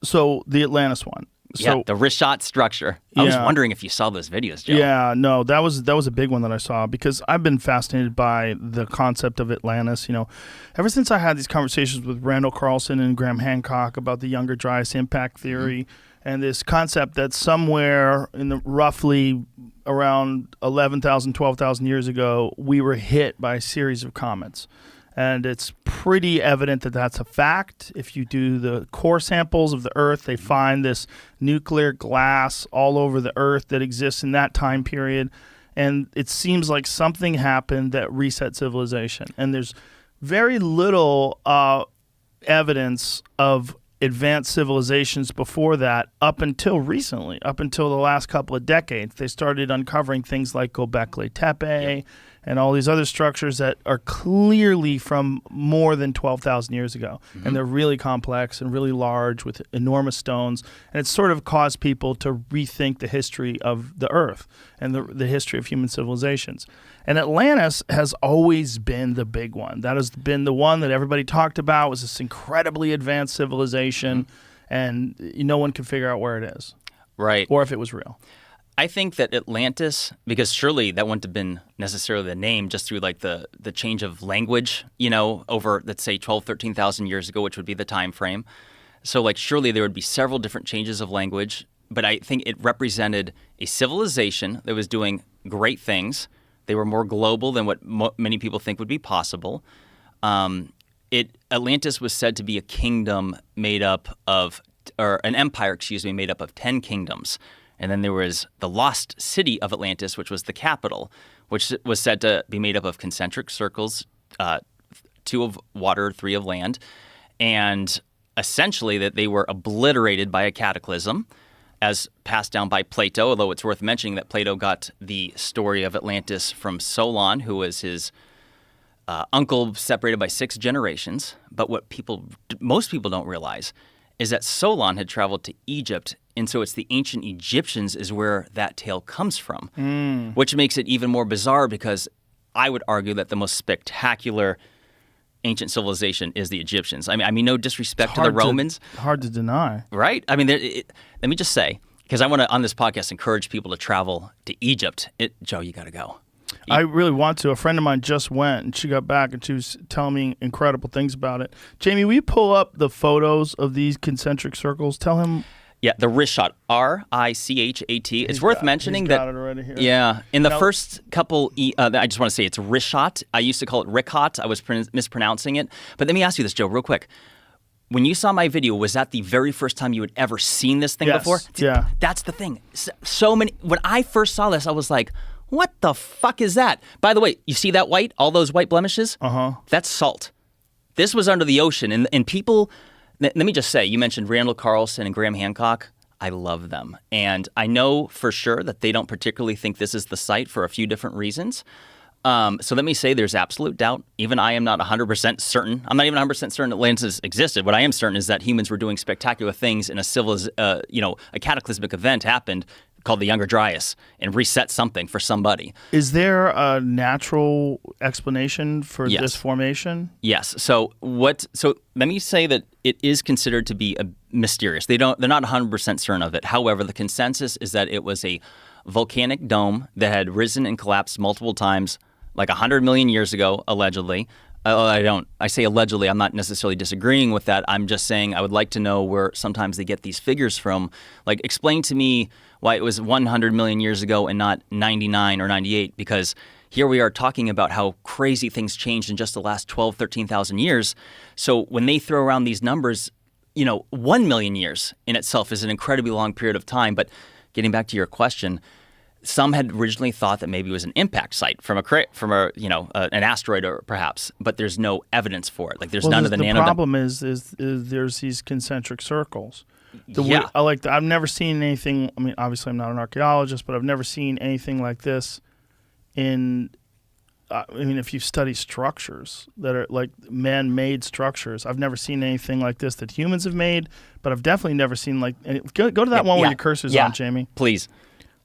So the Atlantis one. Yeah, So the wrist shot structure. I was wondering if you saw those videos, Joe. yeah, no, that was a big one that I saw because I've been fascinated by the concept of Atlantis. Ever since I had these conversations with Randall Carlson and Graham Hancock about the Younger Dryas impact theory and this concept that somewhere in the roughly around 11,000, 12,000 years ago, we were hit by a series of comets. And it's pretty evident that that's a fact. If you do the core samples of the Earth, they find this nuclear glass all over the Earth that exists in that time period. And it seems like something happened that reset civilization. And there's very little evidence of advanced civilizations before that up until recently, up until the last couple of decades. They started uncovering things like Göbekli Tepe and all these other structures that are clearly from more than 12,000 years ago. And they're really complex and really large with enormous stones. And it's sort of caused people to rethink the history of the Earth and the history of human civilizations. And Atlantis has always been the big one. That has been the one that everybody talked about, was this incredibly advanced civilization, and no one could figure out where it is. Right. Or if it was real. I think that Atlantis, because surely that wouldn't have been necessarily the name just through like the change of language, over, let's say, 12, 13,000 years ago, which would be the time frame. So like surely there would be several different changes of language, but I think it represented a civilization that was doing great things. They were more global than what many people think would be possible. Atlantis was said to be a kingdom made up of, or an empire, made up of 10 kingdoms. And then there was the lost city of Atlantis, which was the capital, which was said to be made up of concentric circles, 2 of water, 3 of land, and essentially that they were obliterated by a cataclysm as passed down by Plato, although it's worth mentioning that Plato got the story of Atlantis from Solon, who was his uncle separated by 6 generations. But what most people don't realize is that Solon had traveled to Egypt, and so it's the ancient Egyptians is where that tale comes from, which makes it even more bizarre because I would argue that the most spectacular ancient civilization is the Egyptians. I mean, no disrespect to the Romans. Hard to deny. Right? I mean, let me just say, because I want to, on this podcast, encourage people to travel to Egypt. Joe, you got to go. I really want to. A friend of mine just went, and she got back, and she was telling me incredible things about it. Jamie, will you pull up the photos of these concentric circles? Tell him. Yeah, the wrist shot, R-I-C-H-A-T. It's worth mentioning that. Got it already here. Yeah, in the first couple, I just want to say it's wrist shot. I used to call it Rickot. I was mispronouncing it. But let me ask you this, Joe, real quick. When you saw my video, was that the very first time you had ever seen this thing before? Yeah. That's the thing. So many. When I first saw this, I was like, what the fuck is that? By the way, you see that white, all those white blemishes? That's salt. This was under the ocean. And people, let me just say, you mentioned Randall Carlson and Graham Hancock. I love them. And I know for sure that they don't particularly think this is the site for a few different reasons. So let me say there's absolute doubt. Even I am not 100% certain. I'm not even 100% certain Atlantis existed. What I am certain is that humans were doing spectacular things and a cataclysmic event happened called the Younger Dryas and reset something for somebody. Is there a natural explanation for this formation? Yes. So let me say that it is considered to be mysterious. They're not 100% certain of it. However, the consensus is that it was a volcanic dome that had risen and collapsed multiple times, like 100 million years ago, allegedly. I say allegedly. I'm not necessarily disagreeing with that. I'm just saying I would like to know where sometimes they get these figures from. Like, explain to me why it was 100 million years ago and not 99 or 98, because here we are talking about how crazy things changed in just the last 12, 13,000 years. So when they throw around these numbers, 1 million years in itself is an incredibly long period of time. But getting back to your question, some had originally thought that maybe it was an impact site from an asteroid or perhaps, but there's no evidence for it. Like there's none of the nano. The problem is there's these concentric circles. I've never seen anything. I mean, obviously I'm not an archaeologist, but I've never seen anything like this. If you study structures that are like man-made structures, I've never seen anything like this that humans have made. But I've definitely never seen go to that one where your cursor's on, Jamie. Please.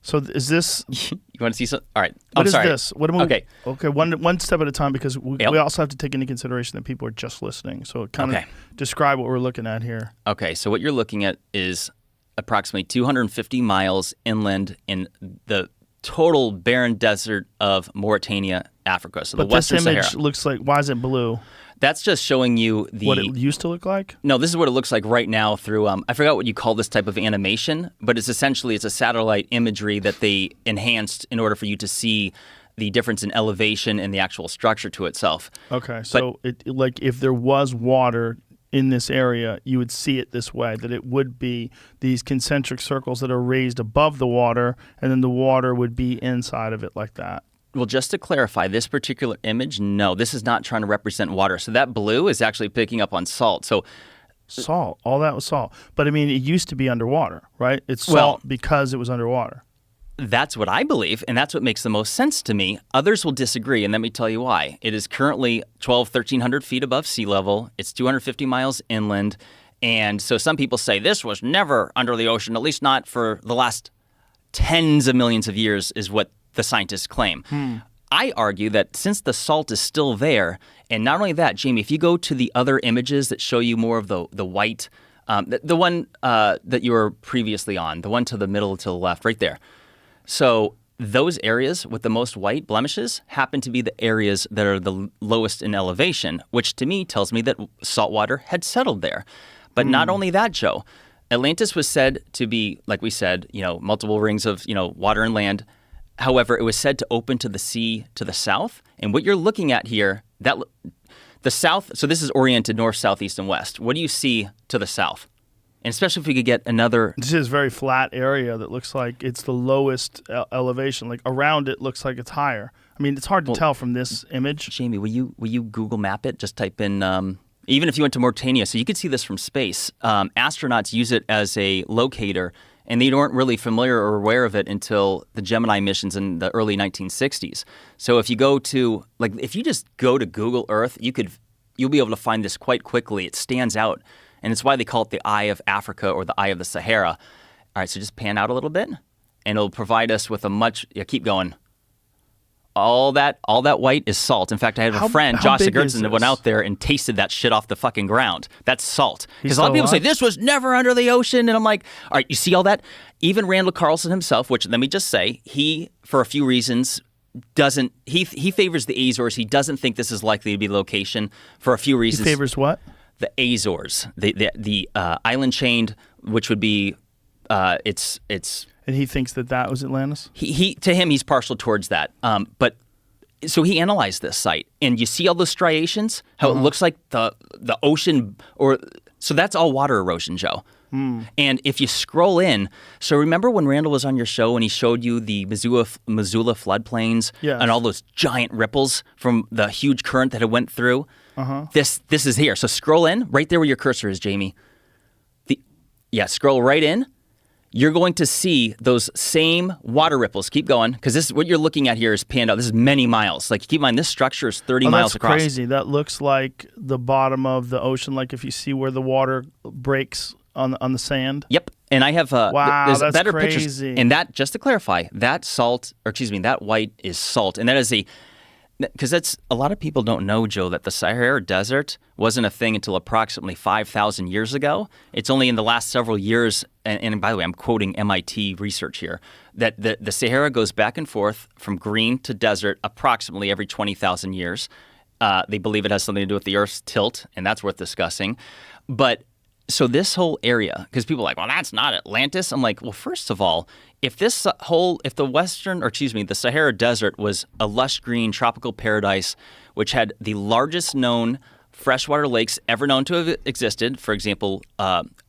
So is this? You want to see some? All right. What I'm is sorry. this? What am I? Okay. Okay. One step at a time, because we Yep. also have to take into consideration that people are just listening. So kind Okay. of describe what we're looking at here. Okay. So what you're looking at is approximately 250 miles inland in the total barren desert of Mauritania, Africa. So But the Western this image Sahara. looks like. Why is it blue? That's just showing you What it used to look like? No, this is what it looks like right now through, I forgot what you call this type of animation, but it's a satellite imagery that they enhanced in order for you to see the difference in elevation and the actual structure to itself. Okay. So like if there was water in this area, you would see it this way, that it would be these concentric circles that are raised above the water, and then the water would be inside of it like that. Well, just to clarify, this particular image, no, this is not trying to represent water. So that blue is actually picking up on salt. So Salt. All that was salt. But I mean, it used to be underwater, right? It's salt because it was underwater. that's what I believe, and that's what makes the most sense to me. Others will disagree, and let me tell you why. It is currently 1,300 feet above sea level. It's 250 miles inland. And so some people say this was never under the ocean, at least not for the last tens of millions of years, is what the scientists claim. I argue that since the salt is still there, and not only that, Jamie, if you go to the other images that show you more of the white, the one that you were previously on, the one to the middle to the left, right there. So those areas with the most white blemishes happen to be the areas that are the lowest in elevation, which to me tells me that saltwater had settled there. But not only that, Joe, Atlantis was said to be, like we said, multiple rings of, water and land. However, it was said to open to the sea to the south. And what you're looking at here, the south, so this is oriented north, south, east, and west. What do you see to the south? And especially if we could get another... This is a very flat area that looks like it's the lowest elevation. Like around it looks like it's higher. I mean, it's hard to tell from this image. Jamie, will you Google map it? Just type in... even if you went to Mauritania, so you could see this from space. Astronauts use it as a locator, and they weren't really familiar or aware of it until the Gemini missions in the early 1960s. So if you if you just go to Google Earth, you'll be able to find this quite quickly. It stands out, and it's why they call it the Eye of Africa or the Eye of the Sahara. All right, so just pan out a little bit, and it'll provide us with keep going. All that white is salt. In fact, I had a friend, Josh Sigurdsson, that went out there and tasted that shit off the fucking ground. That's salt. Because a lot of people say, this was never under the ocean. And I'm like, all right, you see all that? Even Randall Carlson himself, which let me just say, he, for a few reasons, he favors the Azores. He doesn't think this is likely to be the location for a few reasons. He favors what? The Azores, the island chain, which would be, it's And he thinks that was Atlantis? To him, he's partial towards that. But so he analyzed this site, and you see all those striations, how it looks like the ocean, so that's all water erosion, Joe. And if you scroll in, so remember when Randall was on your show and he showed you the Missoula floodplains and all those giant ripples from the huge current that it went through? This is here. So scroll in, right there where your cursor is, Jamie. Scroll right in. You're going to see those same water ripples. Keep going, because this is what you're looking at here is panned out. This is many miles. Like, keep in mind, this structure is 30 miles across. That's crazy. That looks like the bottom of the ocean, like if you see where the water breaks on the sand. Yep. And I have that's better crazy. pictures. And that, just to clarify, that white is salt. And that is because that's a lot of people don't know, Joe, that the Sahara Desert wasn't a thing until approximately 5,000 years ago. It's only in the last several years, and by the way, I'm quoting MIT research here, that the Sahara goes back and forth from green to desert approximately every 20,000 years. They believe it has something to do with the Earth's tilt, and that's worth discussing. But so this whole area, because people are like, well, that's not Atlantis. I'm like, well, first of all, if the Sahara Desert was a lush green tropical paradise, which had the largest known freshwater lakes ever known to have existed, for example,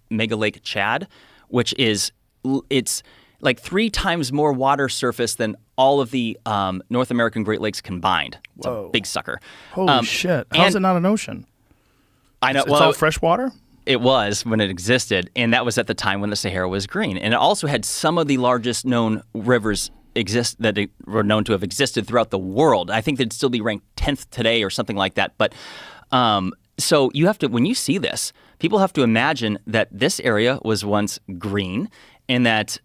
Mega Lake Chad, which it's like 3 times more water surface than all of the North American Great Lakes combined. It's a big sucker. Holy shit. How's it not an ocean? I know. It's all fresh water? It was when it existed, and that was at the time when the Sahara was green. And it also had some of the largest known rivers that were known to have existed throughout the world. I think they'd still be ranked 10th today or something like that. But so you have to, when you see this, people have to imagine that this area was once green and that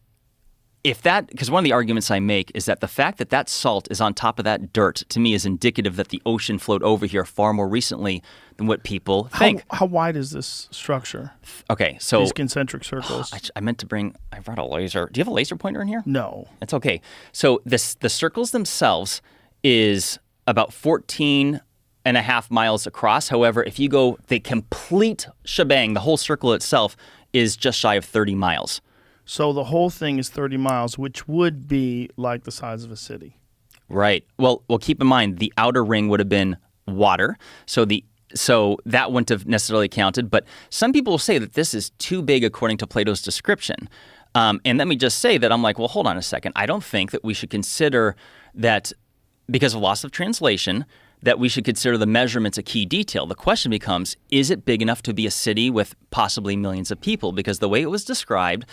because one of the arguments I make is that the fact that that salt is on top of that dirt, to me, is indicative that the ocean flowed over here far more recently than what people think. How wide is this structure? Okay, so these concentric circles. I meant to bring. I brought a laser. Do you have a laser pointer in here? No. It's okay. So the circles themselves is about 14.5 miles across. However, if you go the complete shebang, the whole circle itself is just shy of 30 miles. So the whole thing is 30 miles, which would be like the size of a city. Right. Well, keep in mind the outer ring would have been water, so that wouldn't have necessarily counted. But some people will say that this is too big according to Plato's description. And let me just say that I'm like, well, hold on a second. I don't think that we should consider that because of loss of translation, that we should consider the measurements a key detail. The question becomes, is it big enough to be a city with possibly millions of people? Because the way it was described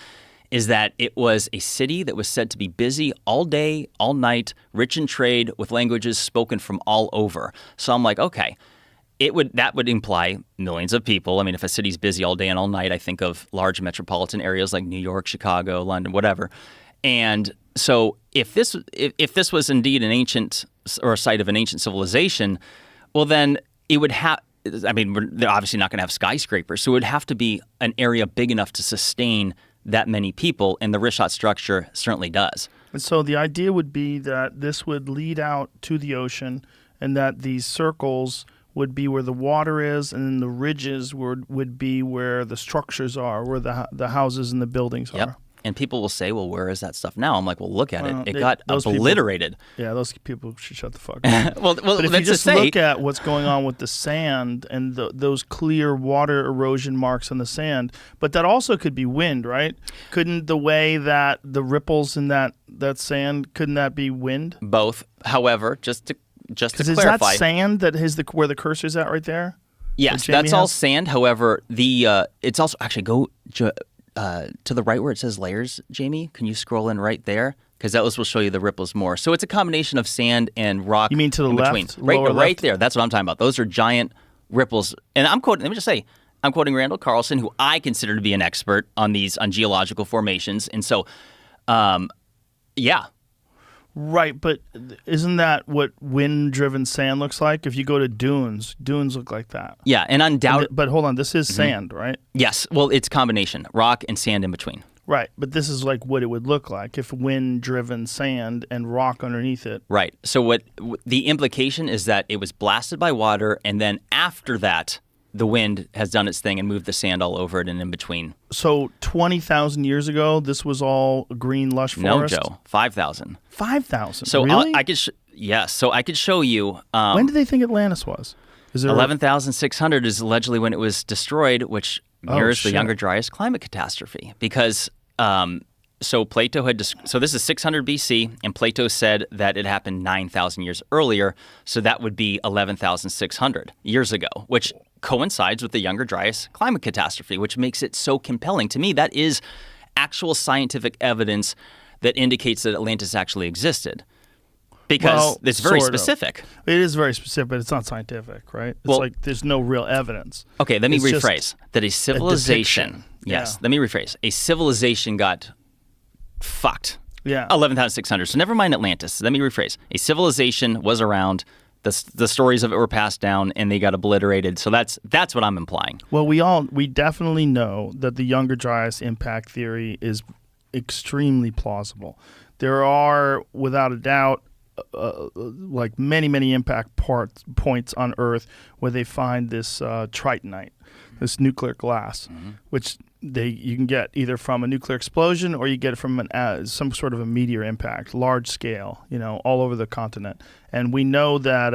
is that it was a city that was said to be busy all day, all night, rich in trade, with languages spoken from all over. So I'm like, okay, that would imply millions of people. I mean, if a city's busy all day and all night, I think of large metropolitan areas like New York, Chicago, London, whatever. And so if this was indeed an ancient or a site of an ancient civilization, well, then it would have. I mean, they're obviously not going to have skyscrapers, so it would have to be an area big enough to sustain that many people, and the Richat structure certainly does. And so the idea would be that this would lead out to the ocean, and that these circles would be where the water is, and then the ridges would be where the structures are, where the houses and the buildings are. And people will say, well, where is that stuff now? I'm like, well, look at it. It got obliterated. Those people should shut the fuck up. But if you just look at what's going on with the sand and those clear water erosion marks on the sand, but that also could be wind, right? Couldn't the way that the ripples in that sand, couldn't that be wind? Both. However, just to clarify. Is that sand that is where the cursor's at right there? Yes, that's all sand. However, it's also actually go to the right where it says layers, Jamie. Can you scroll in right there? Because that will show you the ripples more. So it's a combination of sand and rock. You mean to the left? Right there. That's what I'm talking about. Those are giant ripples. And I'm quoting. Let me just say, I'm quoting Randall Carlson, who I consider to be an expert on geological formations. And so, yeah. Right, but isn't that what wind-driven sand looks like? If you go to dunes look like that. Yeah, and undoubtedly. But hold on, this is sand, right? Yes, well, it's combination, rock and sand in between. Right, but this is like what it would look like if wind-driven sand and rock underneath it. Right, so what the implication is that it was blasted by water, and then after that, the wind has done its thing and moved the sand all over it and in between. So 20,000 years ago, this was all green, lush forest? No, Joe. 5,000. 5,000? So really? Yes. So I could show you. When did they think Atlantis was? 11,600 is allegedly when it was destroyed, which mirrors the Younger Dryas climate catastrophe. Because so Plato so this is 600 BC, and Plato said that it happened 9,000 years earlier. So that would be 11,600 years ago, which coincides with the Younger Dryas climate catastrophe, which makes it so compelling. To me, that is actual scientific evidence that indicates that Atlantis actually existed. Because it's very specific. It is very specific, but it's not scientific, right? It's like there's no real evidence. Okay, let me rephrase. That a civilization, let me rephrase. A civilization got fucked. Yeah. 11,600. So never mind Atlantis. Let me rephrase. A civilization was around. The stories of it were passed down, and they got obliterated. So that's what I'm implying. Well, we definitely know that the Younger Dryas impact theory is extremely plausible. There are, without a doubt, like many impact points on Earth where they find this tritonite, this nuclear glass, which you can get either from a nuclear explosion or you get it from some sort of a meteor impact, large scale, all over the continent. And we know that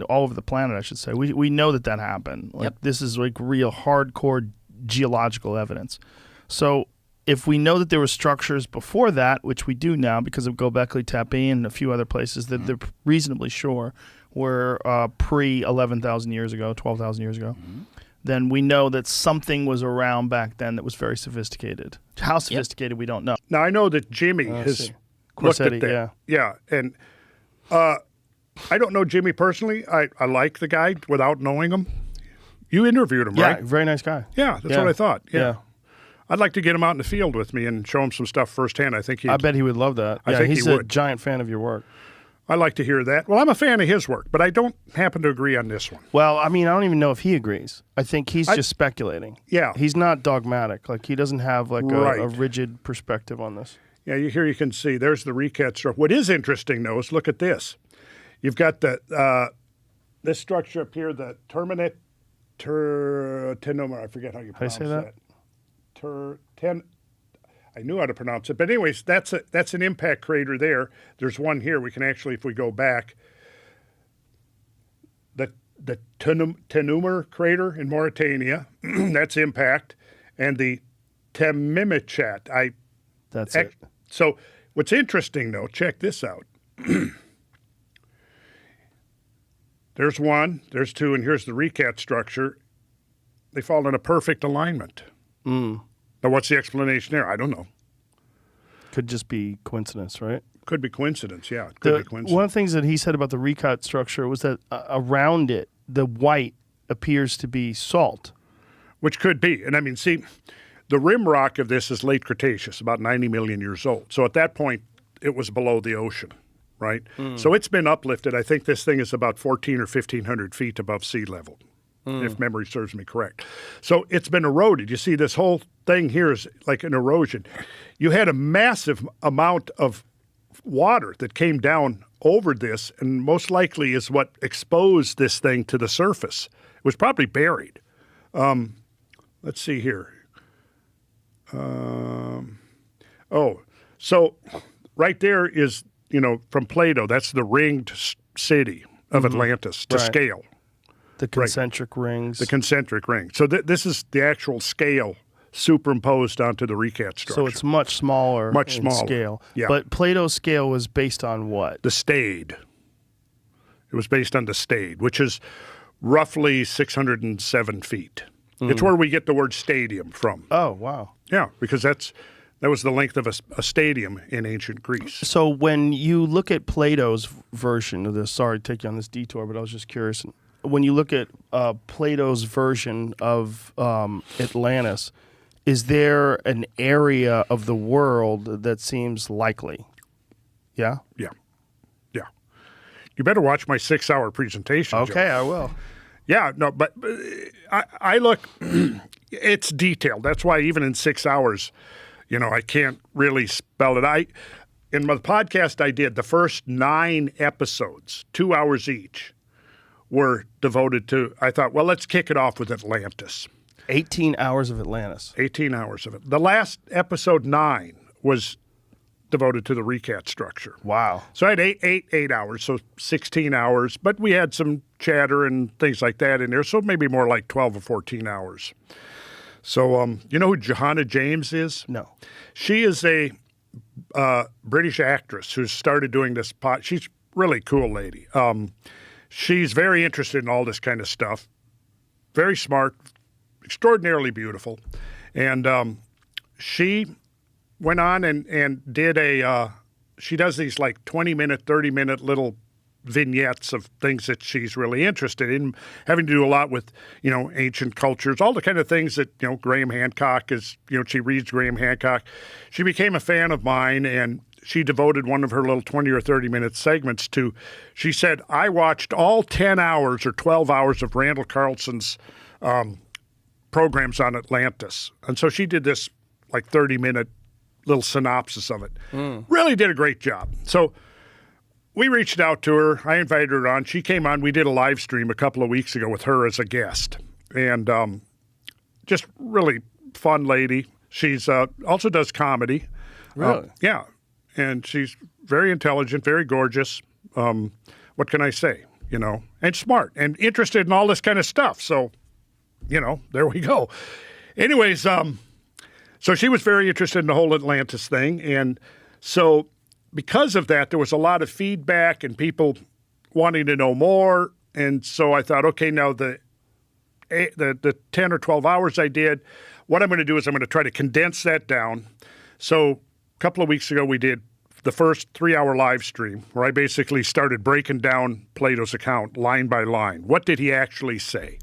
all over the planet, I should say. We know that happened. This is like real hardcore geological evidence. So if we know that there were structures before that, which we do now because of Göbekli Tepe and a few other places that they're reasonably sure were pre 11,000 years ago, 12,000 years ago, then we know that something was around back then that was very sophisticated. How sophisticated, we don't know. Now, I know that Jimmy has looked at that. Yeah, and I don't know Jimmy personally. I like the guy without knowing him. You interviewed him, right? Yeah, very nice guy. Yeah, that's what I thought. Yeah. I'd like to get him out in the field with me and show him some stuff firsthand. I bet he would love that. I think he's he would. a giant fan of your work. I like to hear that. Well, I'm a fan of his work, but I don't happen to agree on this one. Well, I mean, I don't even know if he agrees. I think he's just speculating. Yeah. He's not dogmatic. Like, he doesn't have like a rigid perspective on this. Yeah, here you can see, there's the recat structure. What is interesting, though, is look at this. You've got the this structure up here, the terminate tenomere. I forget how you pronounce that. I knew how to pronounce it. But anyways, that's an impact crater there. There's one here. We can actually, if we go back, the Tenomere crater in Mauritania, that's impact. And the Temimichat. That's it. So what's interesting, though, check this out. There's one, there's two, and here's the recat structure. They fall in a perfect alignment. Now, what's the explanation there? I don't know. Could just be coincidence, right? Could be coincidence, yeah. Could be coincidence. One of the things that he said about the recut structure was that around it, the white appears to be salt. Which could be. And I mean, see, the rim rock of this is late Cretaceous, about 90 million years old. So at that point, it was below the ocean, right? So it's been uplifted. I think this thing is about 1,400 or 1,500 feet above sea level, if memory serves me correct. So it's been eroded. You see, this whole thing here is like an erosion. You had a massive amount of water that came down over this, and most likely is what exposed this thing to the surface. It was probably buried. Let's see here. So right there is, from Plato, that's the ringed city of Atlantis to scale. The concentric rings. The concentric ring. So this is the actual scale superimposed onto the recat structure. So it's much smaller in scale. Yeah. But Plato's scale was based on what? The stade. It was based on the stade, which is roughly 607 feet. It's where we get the word stadium from. Oh, wow. Yeah, because that was the length of a stadium in ancient Greece. So when you look at Plato's version of this, sorry to take you on this detour, but I was just curious. When you look at Plato's version of Atlantis, is there an area of the world that seems likely? Yeah? Yeah. You better watch my 6-hour presentation, Okay, Joe. I will. Yeah, no, but I look, it's detailed. That's why even in 6 hours, I can't really spell it. In my podcast I did, the first 9 episodes, 2 hours each, were devoted to, I thought, well, let's kick it off with Atlantis. 18 hours of Atlantis. 18 hours of it. The last episode 9 was devoted to the recat structure. Wow. So I had eight hours, so 16 hours, but we had some chatter and things like that in there, so maybe more like 12 or 14 hours. So you know who Johanna James is? No. She is a British actress who started doing this She's a really cool lady. She's very interested in all this kind of stuff. Very smart, extraordinarily beautiful. And she went on and did she does these like 20-minute, 30-minute little vignettes of things that she's really interested in, having to do a lot with, ancient cultures, all the kind of things that, Graham Hancock is, she reads Graham Hancock. She became a fan of mine, and she devoted one of her little 20 or 30-minute segments to, she said, I watched all 10 hours or 12 hours of Randall Carlson's programs on Atlantis. And so she did this like 30-minute little synopsis of it. Really did a great job. So we reached out to her. I invited her on. She came on. We did a live stream a couple of weeks ago with her as a guest. And just really fun lady. She's also does comedy. Really? Yeah. And she's very intelligent, very gorgeous. What can I say? And smart and interested in all this kind of stuff. So, there we go. Anyways, so she was very interested in the whole Atlantis thing. And so because of that, there was a lot of feedback and people wanting to know more. And so I thought, okay, now the 10 or 12 hours I did, what I'm going to do is I'm going to try to condense that down. So a couple of weeks ago, we did the first 3-hour live stream where I basically started breaking down Plato's account line by line. What did he actually say?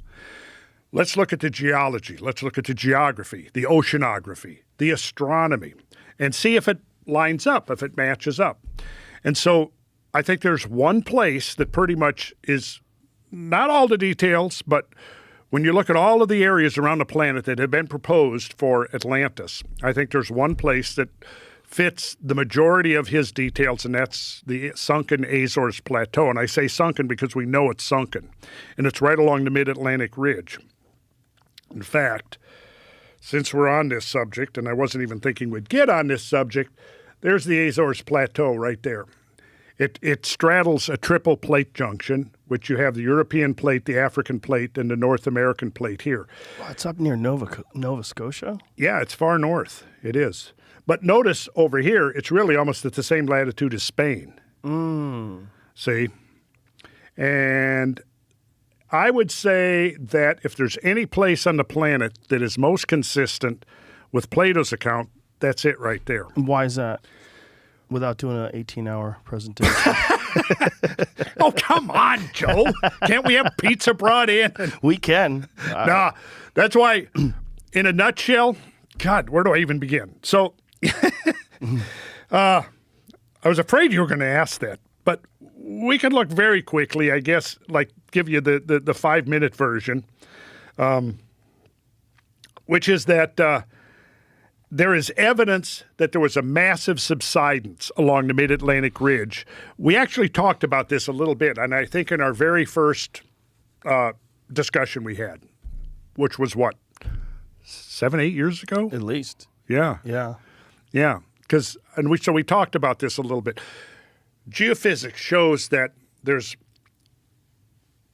Let's look at the geology. Let's look at the geography, the oceanography, the astronomy, and see if it lines up, if it matches up. And so I think there's one place that pretty much is not all the details, but when you look at all of the areas around the planet that have been proposed for Atlantis, I think there's one place that fits the majority of his details, and that's the sunken Azores Plateau. And I say sunken because we know it's sunken, and it's right along the mid-Atlantic ridge. In fact, since we're on this subject, and I wasn't even thinking we'd get on this subject, there's the Azores Plateau right there. It straddles a triple plate junction, which you have the European plate, the African plate, and the North American plate here. Well, it's up near Nova Scotia? Yeah, it's far north. It is. But notice over here, it's really almost at the same latitude as Spain. See? And I would say that if there's any place on the planet that is most consistent with Plato's account, that's it right there. Why is that? Without doing an 18-hour presentation. Oh, come on, Joe. Can't we have pizza brought in? We can. Nah, that's why, in a nutshell, God, where do I even begin? So, I was afraid you were going to ask that, but we can look very quickly, I guess, like give you the 5-minute version, which is that there is evidence that there was a massive subsidence along the mid-Atlantic ridge. We actually talked about this a little bit, and I think in our very first discussion we had, which was what, 7, 8 years ago? At least. Yeah. Yeah. Yeah. So we talked about this a little bit. Geophysics shows that there's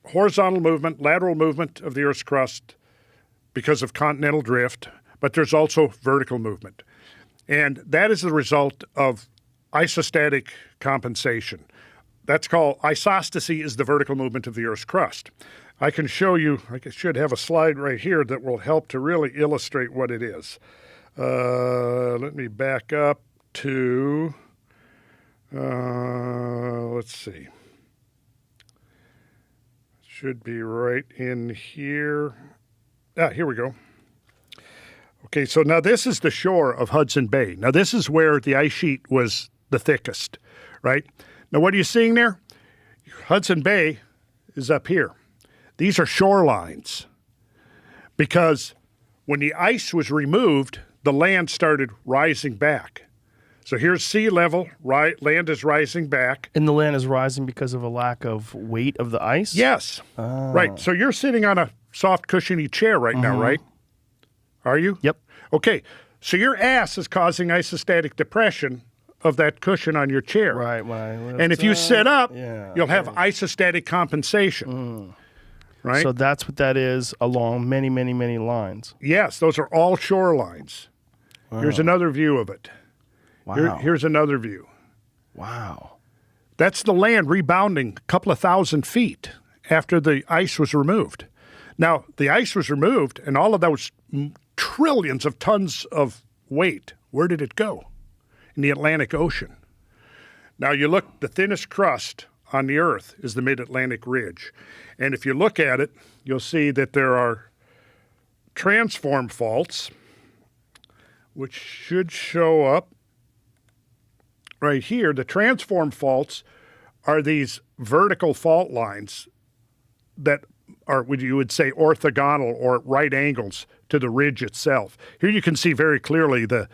horizontal movement, lateral movement of the Earth's crust because of continental drift, but there's also vertical movement. And that is the result of isostatic compensation. That's called isostasy, is the vertical movement of the Earth's crust. I can show you, I should have a slide right here that will help to really illustrate what it is. Let me back up to, let's see. Should be right in here. Here we go. Okay, so now this is the shore of Hudson Bay. Now this is where the ice sheet was the thickest, right? Now what are you seeing there? Hudson Bay is up here. These are shorelines because when the ice was removed, the land started rising back. So here's sea level, land is rising back. And the land is rising because of a lack of weight of the ice? Yes, right. So you're sitting on a soft, cushiony chair right now, right? Are you? Yep. Okay, so your ass is causing isostatic depression of that cushion on your chair. Right. And if you sit up, you'll have isostatic compensation. Right? So that's what that is along many, many, many lines. Yes, those are all shorelines. Wow. Here's another view of it. Wow. Here's another view. Wow. That's the land rebounding a couple of thousand feet after the ice was removed. Now, the ice was removed, and all of those trillions of tons of weight, where did it go? In the Atlantic Ocean. Now, you look, the thinnest crust on the Earth is the mid-Atlantic ridge. And if you look at it, you'll see that there are transform faults, which should show up right here. The transform faults are these vertical fault lines that are what you would say orthogonal or at right angles to the ridge itself. Here you can see very clearly the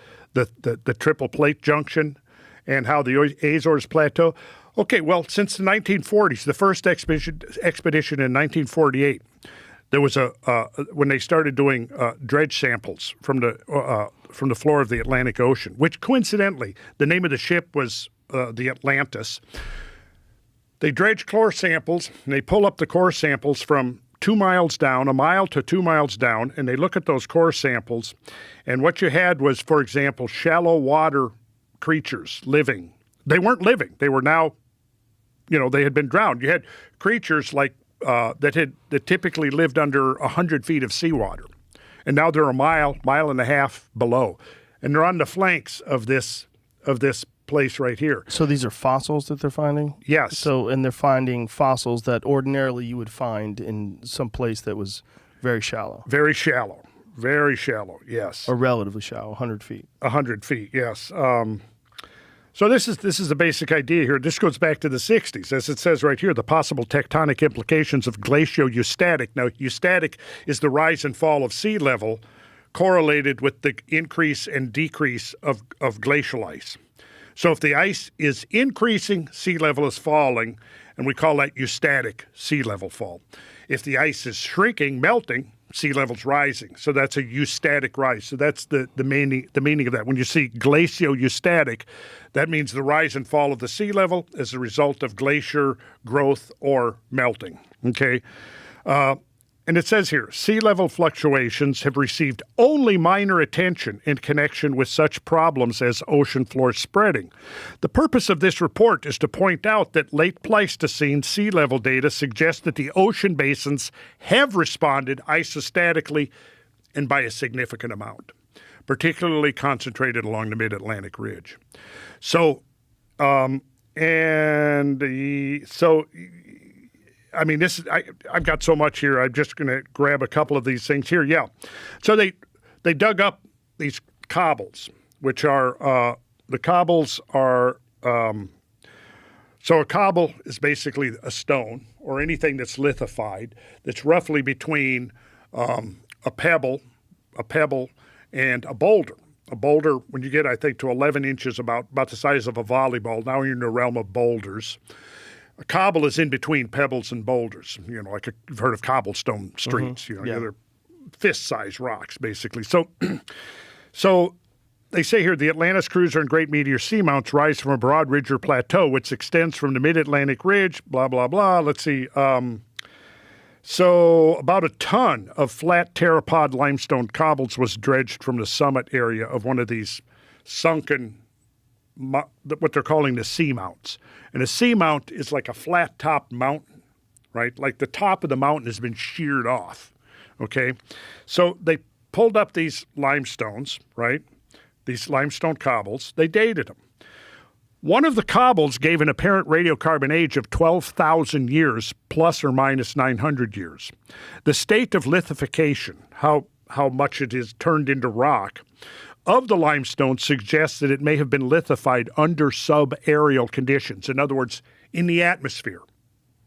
triple plate junction and how the Azores Plateau. Okay, well, since the 1940s, the first expedition in 1948, there was when they started doing dredge samples from the floor of the Atlantic Ocean, which coincidentally, the name of the ship was the Atlantis. They dredge core samples, and they pull up the core samples from 2 miles down, a mile to 2 miles down, and they look at those core samples. And what you had was, for example, shallow water creatures living. They weren't living. They were now, they had been drowned. You had creatures like that typically lived under 100 feet of seawater. And now they're a mile and a half below. And they're on the flanks of this place right here. So these are fossils that they're finding? Yes. And they're finding fossils that ordinarily you would find in some place that was Very shallow. Very shallow. Very shallow, yes. Or relatively shallow, 100 feet. 100 feet, yes. So this is the basic idea here. This goes back to the 60s. As it says right here, the possible tectonic implications of glacial-eustatic. Now, eustatic is the rise and fall of sea level correlated with the increase and decrease of glacial ice. So if the ice is increasing, sea level is falling, and we call that eustatic sea level fall. If the ice is shrinking, melting, sea level's rising. So that's a eustatic rise. So that's the meaning of that. When you see glacio-eustatic, that means the rise and fall of the sea level as a result of glacier growth or melting. Okay? And it says here, sea level fluctuations have received only minor attention in connection with such problems as ocean floor spreading. The purpose of this report is to point out that late Pleistocene sea level data suggest that the ocean basins have responded isostatically and by a significant amount, particularly concentrated along the mid-Atlantic ridge. I've got so much here. I'm just going to grab a couple of these things here. Yeah. So they dug up these cobbles, which are the cobbles are so a cobble is basically a stone or anything that's lithified that's roughly between a pebble and a boulder. A boulder, when you get, I think, to 11 inches, about the size of a volleyball, now you're in the realm of boulders. A cobble is in between pebbles and boulders, like you've heard of cobblestone streets, they're fist-sized rocks, basically. So they say here, the Atlantis cruiser and great meteor seamounts rise from a broad ridge or plateau, which extends from the mid-Atlantic ridge, blah, blah, blah. Let's see. So about a ton of flat pteropod limestone cobbles was dredged from the summit area of one of these sunken what they're calling the seamounts. And a seamount is like a flat-topped mountain, right? Like the top of the mountain has been sheared off, okay? So they pulled up these limestones, right? These limestone cobbles. They dated them. One of the cobbles gave an apparent radiocarbon age of 12,000 years, plus or minus 900 years. The state of lithification, how much it is turned into rock, of the limestone suggests that it may have been lithified under subaerial conditions. In other words, in the atmosphere.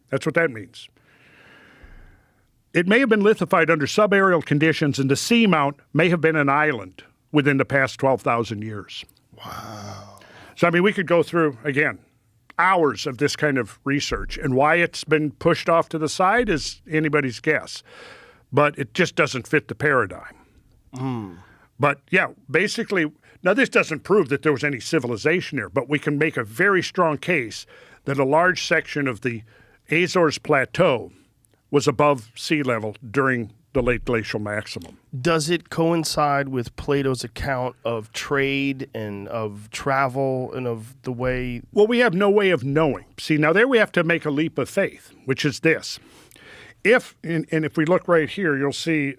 That's what that means. It may have been lithified under subaerial conditions, and the seamount may have been an island within the past 12,000 years. Wow. So, we could go through, again, hours of this kind of research, and why it's been pushed off to the side is anybody's guess. But it just doesn't fit the paradigm. But, yeah, basically, now this doesn't prove that there was any civilization there, but we can make a very strong case that a large section of the Azores Plateau was above sea level during the late glacial maximum. Does it coincide with Plato's account of trade and of travel and of the way? Well, we have no way of knowing. See, now there we have to make a leap of faith, which is this. If we look right here, you'll see...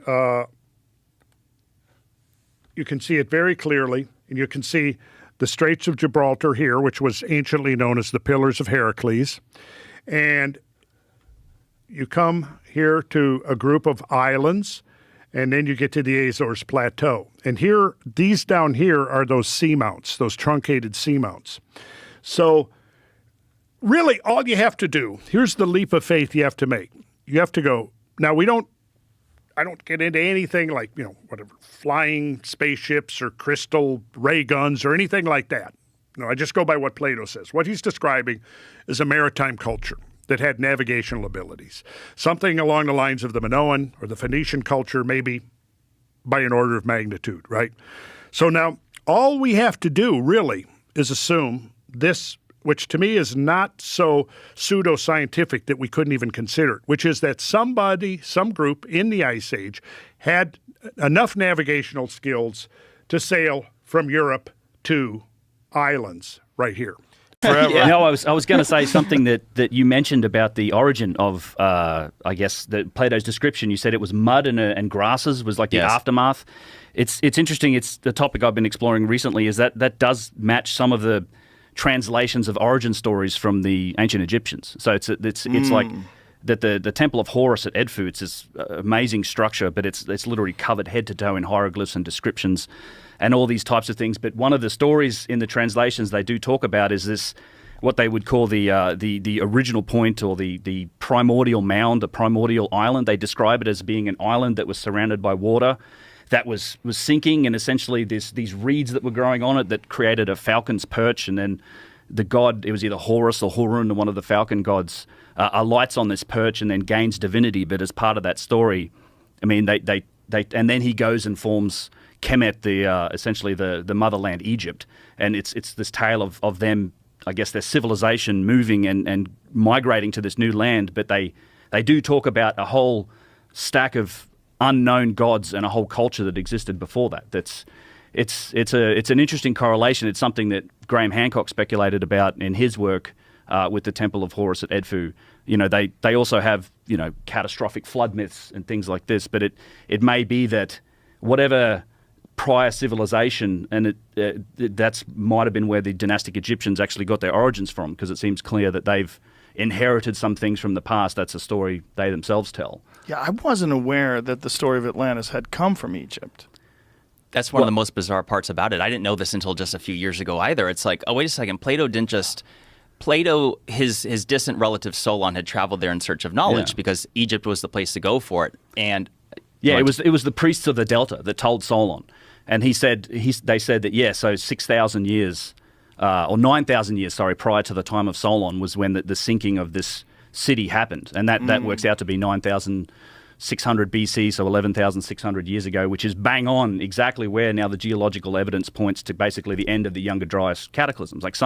you can see it very clearly, and you can see the Straits of Gibraltar here, which was anciently known as the Pillars of Heracles. And you come here to a group of islands, and then you get to the Azores Plateau. And here, these down here are those seamounts, those truncated seamounts. So really, all you have to do, here's the leap of faith you have to make. You have to go, now I don't get into anything like, whatever, flying spaceships or crystal ray guns or anything like that. No, I just go by what Plato says. What he's describing is a maritime culture that had navigational abilities. Something along the lines of the Minoan or the Phoenician culture, maybe by an order of magnitude, right? So now all we have to do really is assume this, which to me is not so pseudoscientific that we couldn't even consider it, which is that some group in the Ice Age had enough navigational skills to sail from Europe to islands right here. Forever. Yeah. No, I was going to say something that you mentioned about the origin of, I guess, Plato's description. You said it was mud and grasses was like the aftermath. It's interesting. It's the topic I've been exploring recently. Is that does match some of the translations of origin stories from the ancient Egyptians. So it's like that the Temple of Horus at Edfu, it's this amazing structure, but it's literally covered head to toe in hieroglyphs and descriptions and all these types of things. But one of the stories in the translations they do talk about is this, what they would call the original point, or the primordial mound, the primordial island. They describe it as being an island that was surrounded by water that was sinking, and essentially these reeds that were growing on it that created a falcon's perch, and then the god, it was either Horus or Horun, one of the falcon gods, alights on this perch and then gains divinity. But as part of that story, I mean, they and then he goes and forms Kemet, essentially the motherland Egypt, and it's this tale of them, I guess, their civilization moving and migrating to this new land. But they do talk about a whole stack of unknown gods and a whole culture that existed before that. It's an interesting correlation. It's something that Graham Hancock speculated about in his work with the Temple of Horus at Edfu. You know, they also have, you know, catastrophic flood myths and things like this. But it may be that whatever prior civilization, and that's might have been where the dynastic Egyptians actually got their origins from, because it seems clear that they've inherited some things from the past. That's a story they themselves tell. Yeah, I wasn't aware that the story of Atlantis had come from Egypt. That's one of the most bizarre parts about it. I didn't know this until just a few years ago either. It's like, oh, wait a second, Plato, his distant relative Solon had traveled there in search of knowledge because Egypt was the place to go for it. And it was the priests of the Delta that told Solon. And they said that, so 6,000 years, or 9,000 years, prior to the time of Solon was when the sinking of this city happened. And that works out to be 9,600 BC, so 11,600 years ago, which is bang on exactly where now the geological evidence points to basically the end of the Younger Dryas cataclysms. Like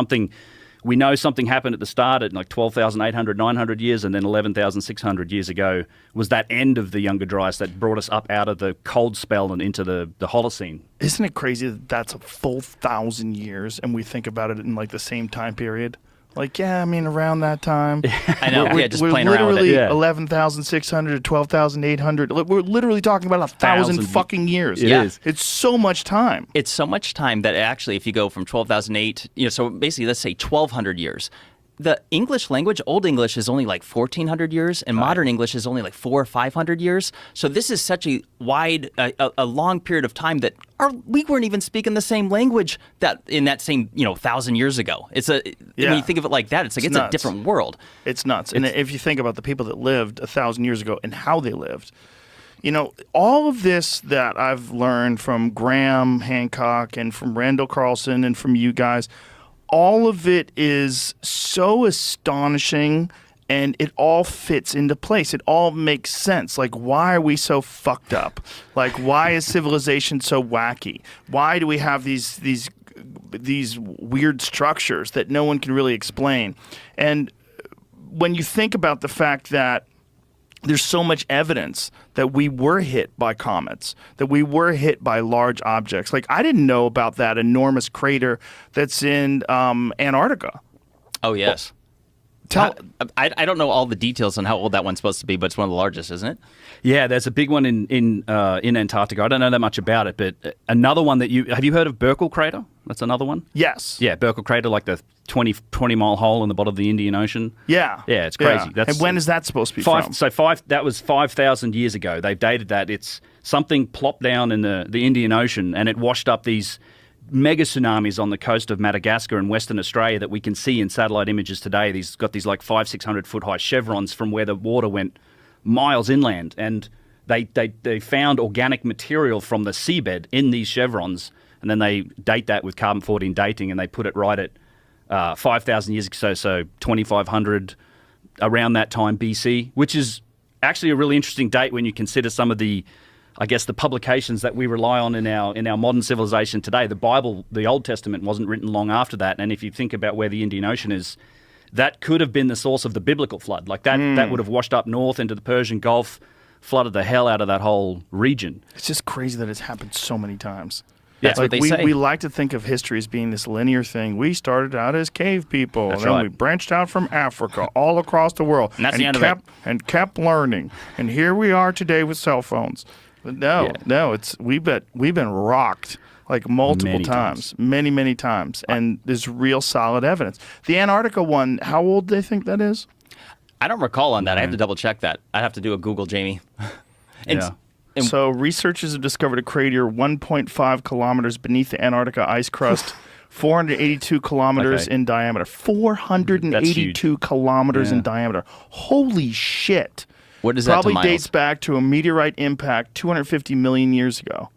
we know something happened at the start at like 12,800, 900 years, and then 11,600 years ago was that end of the Younger Dryas that brought us up out of the cold spell and into the Holocene. Isn't it crazy that that's a full 1,000 years, and we think about it in like the same time period? Like, yeah, I mean, around that time. I know, just playing we're around with it. literally 11,600 to 12,800. We're literally talking about 1,000 fucking years. It is. It's so much time. It's so much time that actually, if you go from 12,008, so basically, let's say 1,200 years. The English language, Old English, is only like 1,400 years, and Modern English is only like 400 or 500 years. So this is such a wide, a long period of time that we weren't even speaking the same language that in that same 1,000 years ago. When you think of it like that, it's like it's a different world. It's nuts. And if you think about the people that lived 1,000 years ago and how they lived, all of this that I've learned from Graham Hancock and from Randall Carlson and from you guys, all of it is so astonishing, and it all fits into place. It all makes sense. Like, why are we so fucked up? Like, why is civilization so wacky? Why do we have these weird structures that no one can really explain? And when you think about the fact that there's so much evidence that we were hit by comets, that we were hit by large objects. Like, I didn't know about that enormous crater that's in Antarctica. Oh, yes. I don't know all the details on how old that one's supposed to be, but it's one of the largest, isn't it? Yeah, there's a big one in Antarctica. I don't know that much about it, but another one have you heard of Burkle Crater? That's another one? Yes. Yeah, Burkle Crater, like the 20-mile hole in the bottom of the Indian Ocean. Yeah. Yeah, it's crazy. Yeah. And when is that supposed to be from? That was 5,000 years ago. They've dated that. It's something plopped down in the Indian Ocean, and it washed up these mega tsunamis on the coast of Madagascar and Western Australia that we can see in satellite images today. These got these like 500-600 foot high chevrons from where the water went miles inland, and they found organic material from the seabed in these chevrons, and then they date that with carbon-14 dating, and they put it right at 5,000 years ago, so 2,500 around that time BC, which is actually a really interesting date when you consider some of the, I guess, the publications that we rely on in our modern civilization today. The Bible, the Old Testament, wasn't written long after that, and if you think about where the Indian Ocean is, that could have been the source of the biblical flood. Like that would have washed up north into the Persian Gulf, flooded the hell out of that whole region. It's just crazy that it's happened so many times. That's what they say. We like to think of history as being this linear thing. We started out as cave people, and then we branched out from Africa all across the world, and that's the end of it. And kept learning. And here we are today with cell phones. But no, we've been rocked like multiple times, many times, and there's real solid evidence. The Antarctica one, how old do they think that is? I don't recall on that. I have to double check that. I'd have to do a Google, Jamie. Yeah. So researchers have discovered a crater 1.5 kilometers beneath the Antarctica ice crust, 482 kilometers in diameter. 482 kilometers in diameter. Holy shit. What is that to Probably miles? dates back to a meteorite impact 250 million years ago.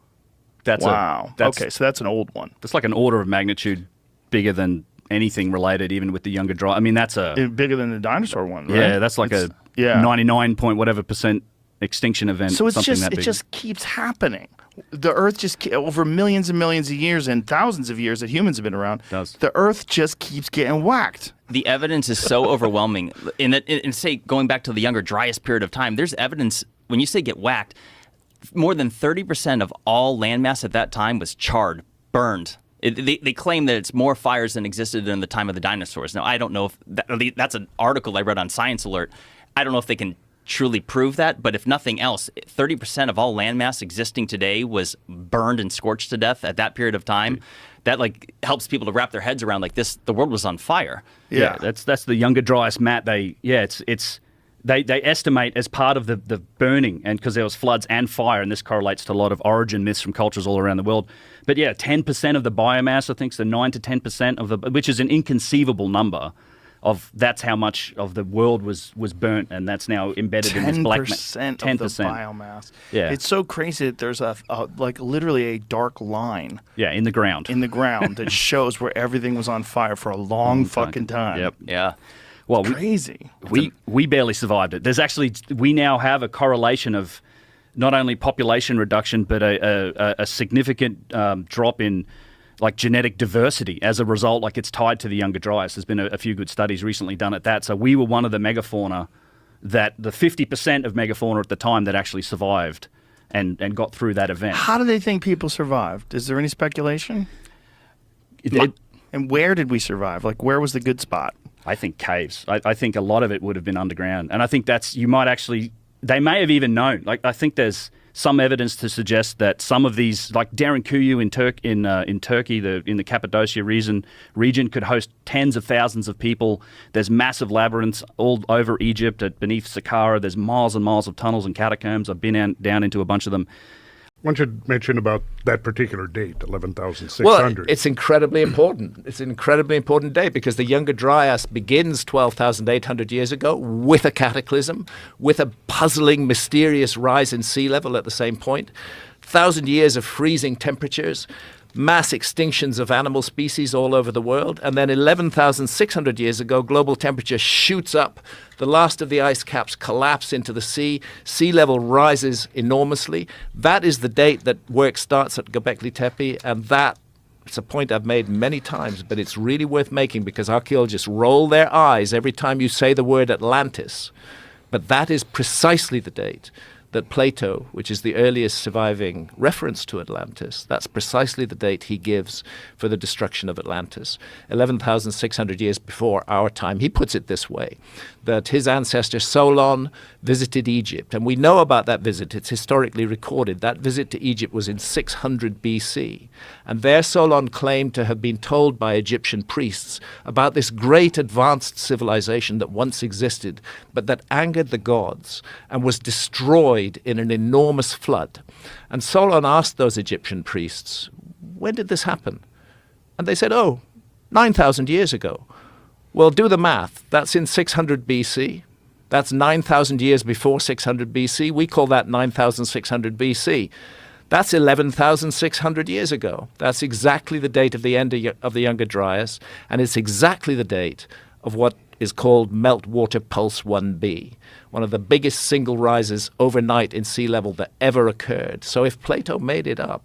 Wow. Okay, so that's an old one. That's like an order of magnitude bigger than anything related, even with the Younger Dryas. I mean, that's bigger than the dinosaur one, right? Yeah, that's like a 99 point whatever % extinction event. So it just keeps happening. The Earth just over millions and millions of years and thousands of years that humans have been around. The Earth just keeps getting whacked. The evidence is so overwhelming. In say going back to the Younger Dryas period of time, there's evidence when you say get whacked. More than 30% of all landmass at that time was charred, burned. They claim that it's more fires than existed during the time of the dinosaurs. Now, I don't know if that's an article I read on Science Alert. I don't know if they can truly prove that, but if nothing else, 30% of all landmass existing today was burned and scorched to death at that period of time. That helps people to wrap their heads around this. The world was on fire. Yeah, that's the Younger Dryas, Matt. They estimate as part of the burning, and because there was floods and fire, and this correlates to a lot of origin myths from cultures all around the world. But 10% of the biomass, I think, so 9 to 10% of which is an inconceivable number. That's how much of the world was burnt, and that's now embedded in this black 10% of the biomass. Yeah, it's so crazy that there's literally a dark line. Yeah, in the ground that shows where everything was on fire for a long fucking time. Yep. Yeah. Well, crazy. We barely survived it. We now have a correlation of not only population reduction, but a significant drop in genetic diversity as a result. It's tied to the Younger Dryas. There's been a few good studies recently done at that. So we were one of the megafauna the 50% of megafauna at the time that actually survived and got through that event. How do they think people survived? Is there any speculation? And where did we survive? Where was the good spot? I think caves. I think a lot of it would have been underground. And I think they may have even known. I think there's some evidence to suggest that some of these, like Derinkuyu in Turkey, in the Cappadocia region, could host tens of thousands of people. There's massive labyrinths all over Egypt, beneath Saqqara. There's miles and miles of tunnels and catacombs. I've been down into a bunch of them. One should mention about that particular date, 11,600. Well, it's incredibly important. It's an incredibly important date because the Younger Dryas begins 12,800 years ago with a cataclysm, with a puzzling, mysterious rise in sea level at the same point, 1,000 years of freezing temperatures, mass extinctions of animal species all over the world, and then 11,600 years ago, global temperature shoots up. The last of the ice caps collapse into the sea. Sea level rises enormously. That is the date that work starts at Göbekli Tepe, and it's a point I've made many times, but it's really worth making because archaeologists roll their eyes every time you say the word Atlantis. But that is precisely the date that Plato, which is the earliest surviving reference to Atlantis, that's precisely the date he gives for the destruction of Atlantis, 11,600 years before our time. He puts it this way, that his ancestor Solon visited Egypt, and we know about that visit. It's historically recorded. That visit to Egypt was in 600 BC, and there Solon claimed to have been told by Egyptian priests about this great advanced civilization that once existed, but that angered the gods and was destroyed in an enormous flood. And Solon asked those Egyptian priests, when did this happen? And they said, 9,000 years ago. Well, do the math. That's in 600 BC. That's 9,000 years before 600 BC. We call that 9,600 BC. That's 11,600 years ago. That's exactly the date of the end of the Younger Dryas, and it's exactly the date of what is called Meltwater Pulse 1b, one of the biggest single rises overnight in sea level that ever occurred. So if Plato made it up,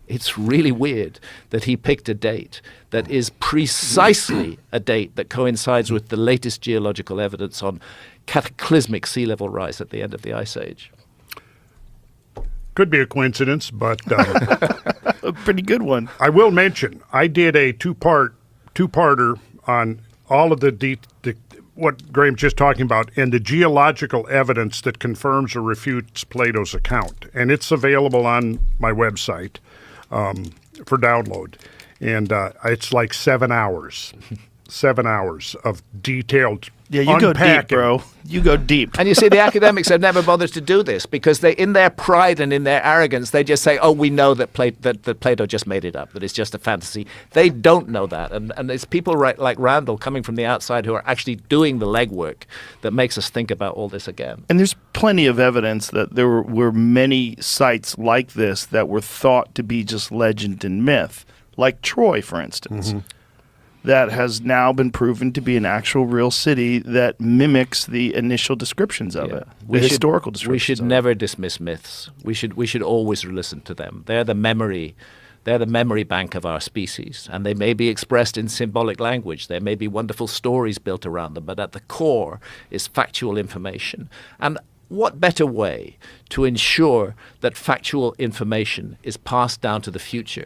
it's really weird that he picked a date that is precisely a date that coincides with the latest geological evidence on cataclysmic sea level rise at the end of the Ice Age. Could be a coincidence, but a pretty good one. I will mention I did a two-parter on all of what Graham's just talking about and the geological evidence that confirms or refutes Plato's account, and it's available on my website for download, and it's like 7 hours. 7 hours of detailed Yeah, you go deep, unpacking. bro. You go deep. And you see, the academics have never bothered to do this because they, in their pride and in their arrogance, they just say, oh, we know that Plato just made it up, that it's just a fantasy. They don't know that. And it's people like Randall coming from the outside who are actually doing the legwork that makes us think about all this again. And there's plenty of evidence that there were many sites like this that were thought to be just legend and myth, like Troy, for instance, that has now been proven to be an actual real city that mimics the initial descriptions of it, the historical descriptions. We should of never dismiss myths. We should always listen to them. They're the memory bank of our species, and they may be expressed in symbolic language. There may be wonderful stories built around them, but at the core is factual information. And what better way to ensure that factual information is passed down to the future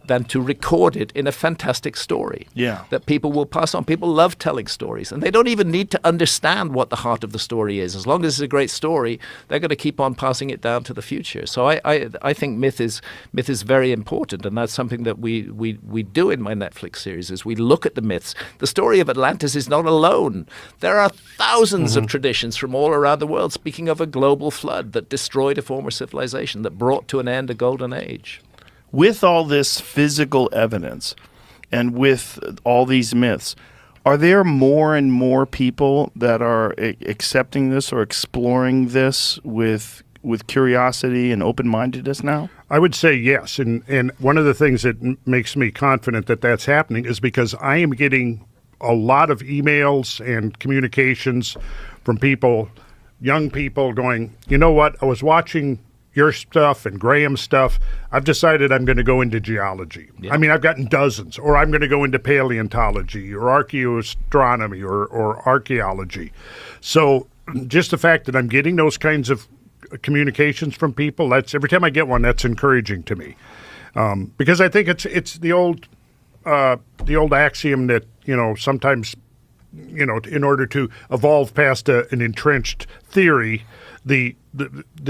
than to record it in a fantastic story that people will pass on. People love telling stories, and they don't even need to understand what the heart of the story is. As long as it's a great story, they're going to keep on passing it down to the future. So I think myth is very important, and that's something that we do in my Netflix series, is we look at the myths. The story of Atlantis is not alone. There are thousands of traditions from all around the world speaking of a global flood that destroyed a former civilization, that brought to an end a golden age. With all this physical evidence and with all these myths, are there more and more people that are accepting this or exploring this with curiosity and open-mindedness now? I would say yes. And one of the things that makes me confident that that's happening is because I am getting a lot of emails and communications from people, young people going, you know what, I was watching your stuff and Graham's stuff. I've decided I'm going to go into geology. I mean, I've gotten dozens. Or I'm going to go into paleontology or archaeoastronomy or archaeology. So just the fact that I'm getting those kinds of communications from people, that's every time I get one, that's encouraging to me. Because I think it's the old axiom that, sometimes, in order to evolve past an entrenched theory, the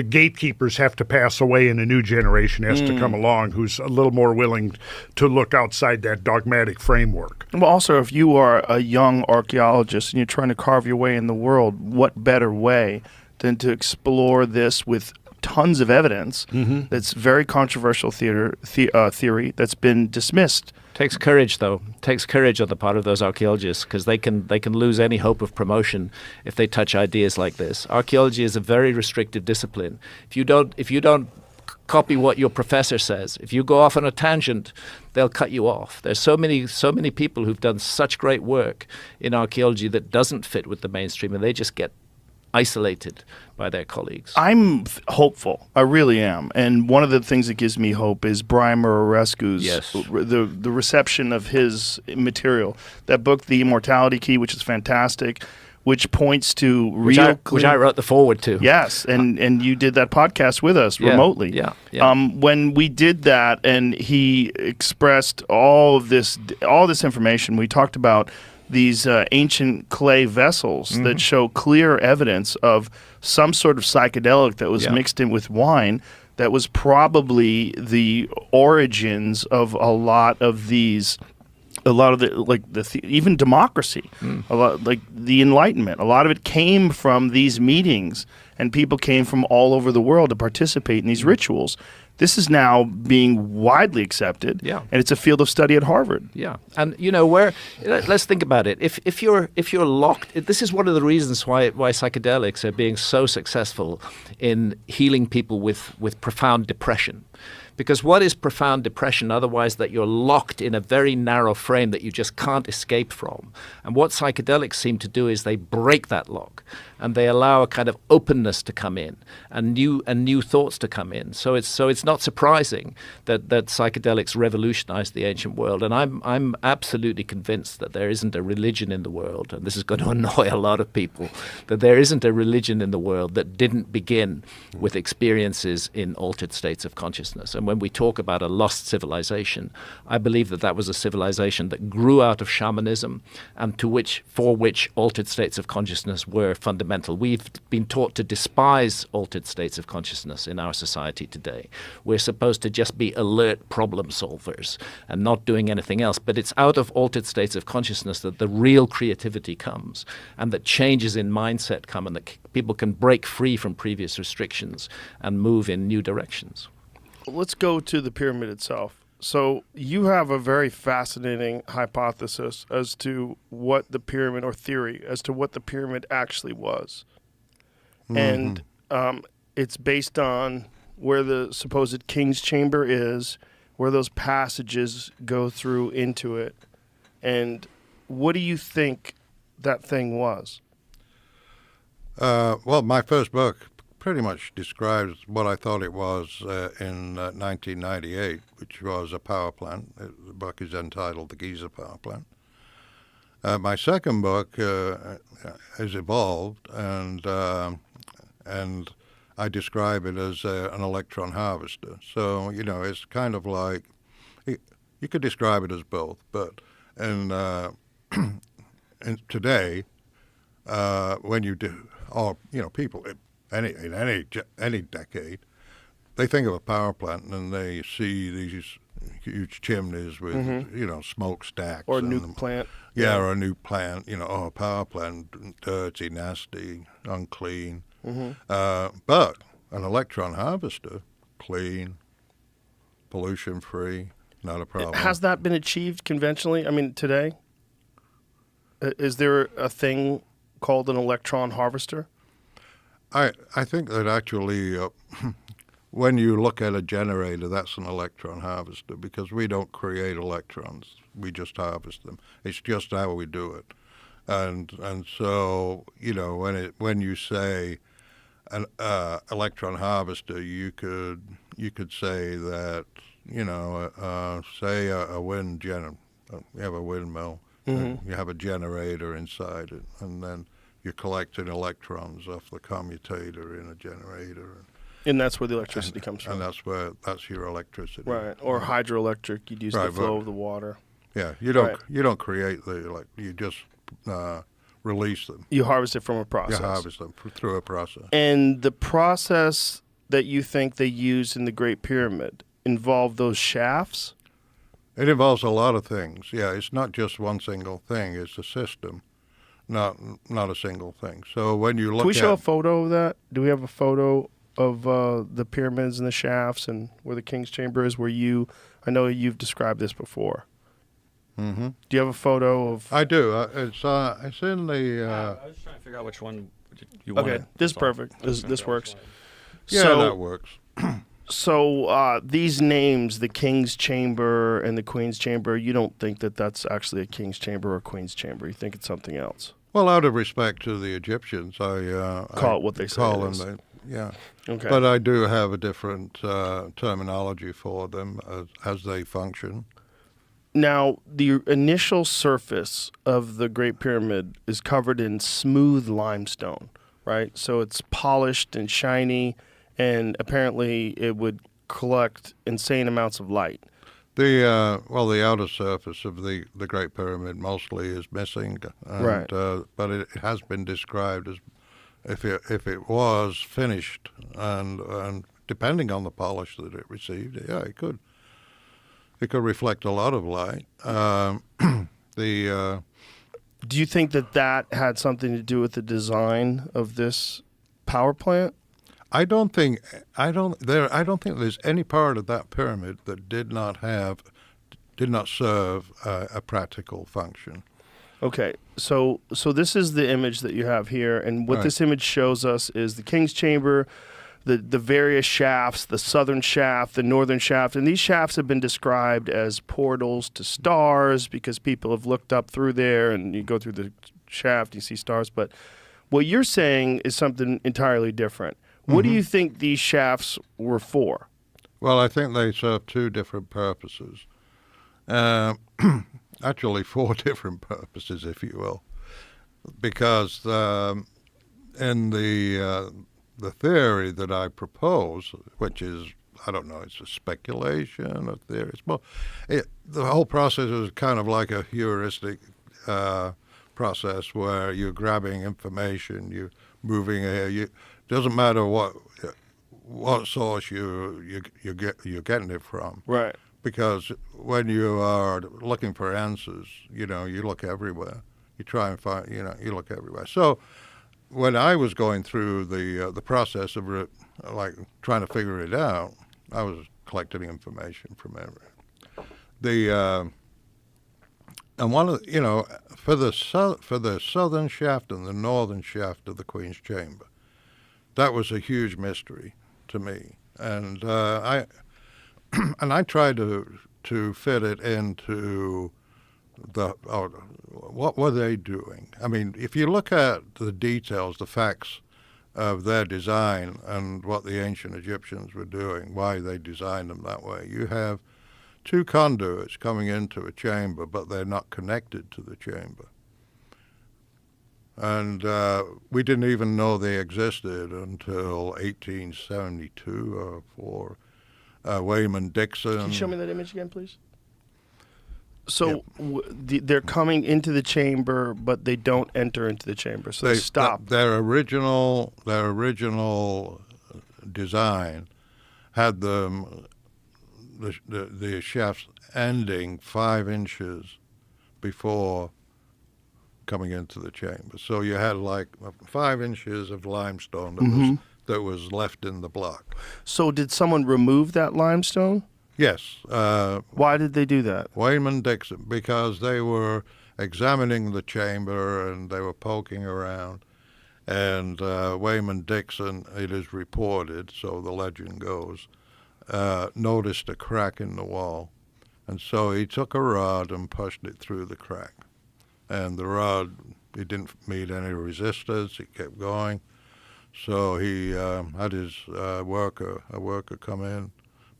gatekeepers have to pass away and a new generation has to come along who's a little more willing to look outside that dogmatic framework. Well, also, if you are a young archaeologist and you're trying to carve your way in the world, what better way than to explore this with tons of evidence that's very controversial theory that's been dismissed. Takes courage, though. Takes courage on the part of those archaeologists, because they can lose any hope of promotion if they touch ideas like this. Archaeology is a very restrictive discipline. If you don't copy what your professor says, if you go off on a tangent, they'll cut you off. There's so many people who've done such great work in archaeology that doesn't fit with the mainstream, and they just get isolated by their colleagues. I'm hopeful. I really am. And one of the things that gives me hope is Brian Murarescu's the reception of his material. That book, The Immortality Key, which is fantastic, which points to which I wrote the foreword to. Yes, and you did that podcast with us remotely. Yeah. When we did that, and he expressed all this information, we talked about these ancient clay vessels that show clear evidence of some sort of psychedelic that was mixed in with wine that was probably the origins of a lot of the even democracy, a lot like the Enlightenment. A lot of it came from these meetings, and people came from all over the world to participate in these rituals. This is now being widely accepted, and it's a field of study at Harvard. Yeah, and let's think about it. If you're locked, this is one of the reasons why psychedelics are being so successful in healing people with profound depression. Because what is profound depression otherwise that you're locked in a very narrow frame that you just can't escape from? And what psychedelics seem to do is they break that lock and they allow a kind of openness to come in and new thoughts to come in. So it's not surprising that psychedelics revolutionized the ancient world. And I'm absolutely convinced that there isn't a religion in the world, and this is going to annoy a lot of people, that there isn't a religion in the world that didn't begin with experiences in altered states of consciousness. And when we talk about a lost civilization, I believe that was a civilization that grew out of shamanism and for which altered states of consciousness were fundamentally fundamental. We've been taught to despise altered states of consciousness in our society today. We're supposed to just be alert problem solvers and not doing anything else. But it's out of altered states of consciousness that the real creativity comes, and that changes in mindset come, and that people can break free from previous restrictions and move in new directions. Let's go to the pyramid itself. So you have a very fascinating hypothesis as to what the pyramid, or theory, as to what the pyramid actually was. And it's based on where the supposed king's chamber is, where those passages go through into it. And what do you think that thing was? Well, my first book pretty much describes what I thought it was in 1998, which was a power plant. The book is entitled The Giza Power Plant. My second book has evolved, and I describe it as an electron harvester. So, it's kind of like, you could describe it as both, but in today, when you do, or, people, in any decade, they think of a power plant and they see these huge chimneys with smokestacks Or a nuke plant. Yeah, or a nuke plant. A power plant, dirty, nasty, unclean. But an electron harvester, clean, pollution free, not a problem. Has that been achieved conventionally? I mean, today, is there a thing called an electron harvester? I think that actually, when you look at a generator, that's an electron harvester, because we don't create electrons; we just harvest them. It's just how we do it, and so when you say an electron harvester, you could say that say a wind you have a windmill, and you have a generator inside it, and then you're collecting electrons off the commutator in a generator. And that's where the electricity comes from. And that's your electricity. Right. Or hydroelectric, you'd use the flow of the water. Yeah, you don't create you just release them. You harvest it from a process. You harvest them through a process. And the process that you think they used in the Great Pyramid involved those shafts? It involves a lot of things. Yeah, it's not just one single thing. It's a system. Not a single thing. So when you look Can we show a photo of that? Do we have a photo of the pyramids and the shafts and where the king's chamber is? I know you've described this before. Mm-hmm. Do you have a photo of? I do. It's in the. I was trying to figure out which one you wanted. Okay, this is perfect. This works. Yeah, that works. So these names, the king's chamber and the queen's chamber, you don't think that that's actually a king's chamber or a queen's chamber? You think it's something else? Well, out of respect to the Egyptians, I call it what they say. Yeah. Okay. But I do have a different terminology for them as they function. Now, the initial surface of the Great Pyramid is covered in smooth limestone, right? So it's polished and shiny, and apparently it would collect insane amounts of light. The outer surface of the Great Pyramid mostly is missing, and, right? But it has been described as if it was finished, and depending on the polish that it received, yeah, it could reflect a lot of light. Do you think that had something to do with the design of this power plant? I don't think there's any part of that pyramid that did not serve a practical function. Okay, so this is the image that you have here, and what this image shows us is the king's chamber, the various shafts, the southern shaft, the northern shaft, and these shafts have been described as portals to stars because people have looked up through there, and you go through the shaft, you see stars. But what you're saying is something entirely different. What do you think these shafts were for? Well, I think they serve two different purposes. Actually, four different purposes, if you will. Because in the theory that I propose, which is, I don't know, it's a speculation, a theory. It's more, the whole process is kind of like a heuristic process where you're grabbing information, you moving air. Doesn't matter what source you're getting it from. Right. Because when you are looking for answers, you look everywhere. You try and find, you look everywhere. So when I was going through the process of trying to figure it out, I was collecting information from everywhere. And one of for the southern shaft and the northern shaft of the Queen's Chamber, that was a huge mystery to me, and I tried to fit it into what were they doing? I mean, if you look at the details, the facts of their design and what the ancient Egyptians were doing, why they designed them that way, you have two conduits coming into a chamber, but they're not connected to the chamber. And we didn't even know they existed until 1872 or four. Wayman Dixon. Can you show me that image again, please? So they're coming into the chamber, but they don't enter into the chamber. So they stop. Their original design had them the shafts ending 5 inches before coming into the chamber. So you had like 5 inches of limestone that was left in the block. So did someone remove that limestone? Yes. Why did they do that? Wayman Dixon, because they were examining the chamber and they were poking around. And Wayman Dixon, it is reported, so the legend goes, noticed a crack in the wall. And so he took a rod and pushed it through the crack. And the rod, it didn't meet any resistance. It kept going. So he had his worker come in,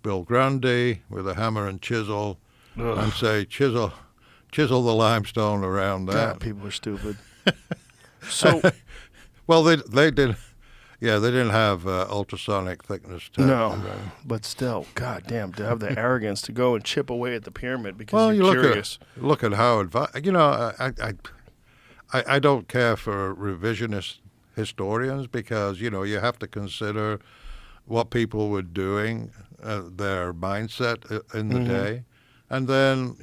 Bill Grundy, with a hammer and chisel, and say, chisel the limestone around that. God, people are stupid. So, well, they did. Yeah, they didn't have ultrasonic thickness tests. No, but still, God damn, to have the arrogance to go and chip away at the pyramid because you're curious. Look at how advanced. I don't care for revisionist historians because you have to consider what people were doing, their mindset in the day, and then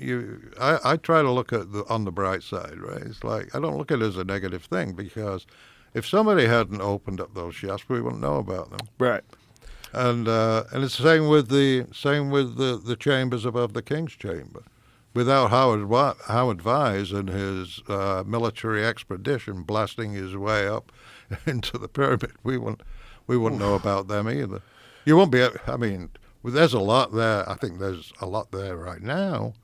I try to look at on the bright side, right? It's like I don't look at it as a negative thing because if somebody hadn't opened up those shafts, we wouldn't know about them. Right. And it's the same with the chambers above the King's Chamber. Without Howard Vyse and his military expedition blasting his way up into the pyramid, we wouldn't know about them either. You won't be. I mean, there's a lot there. I think there's a lot there right now,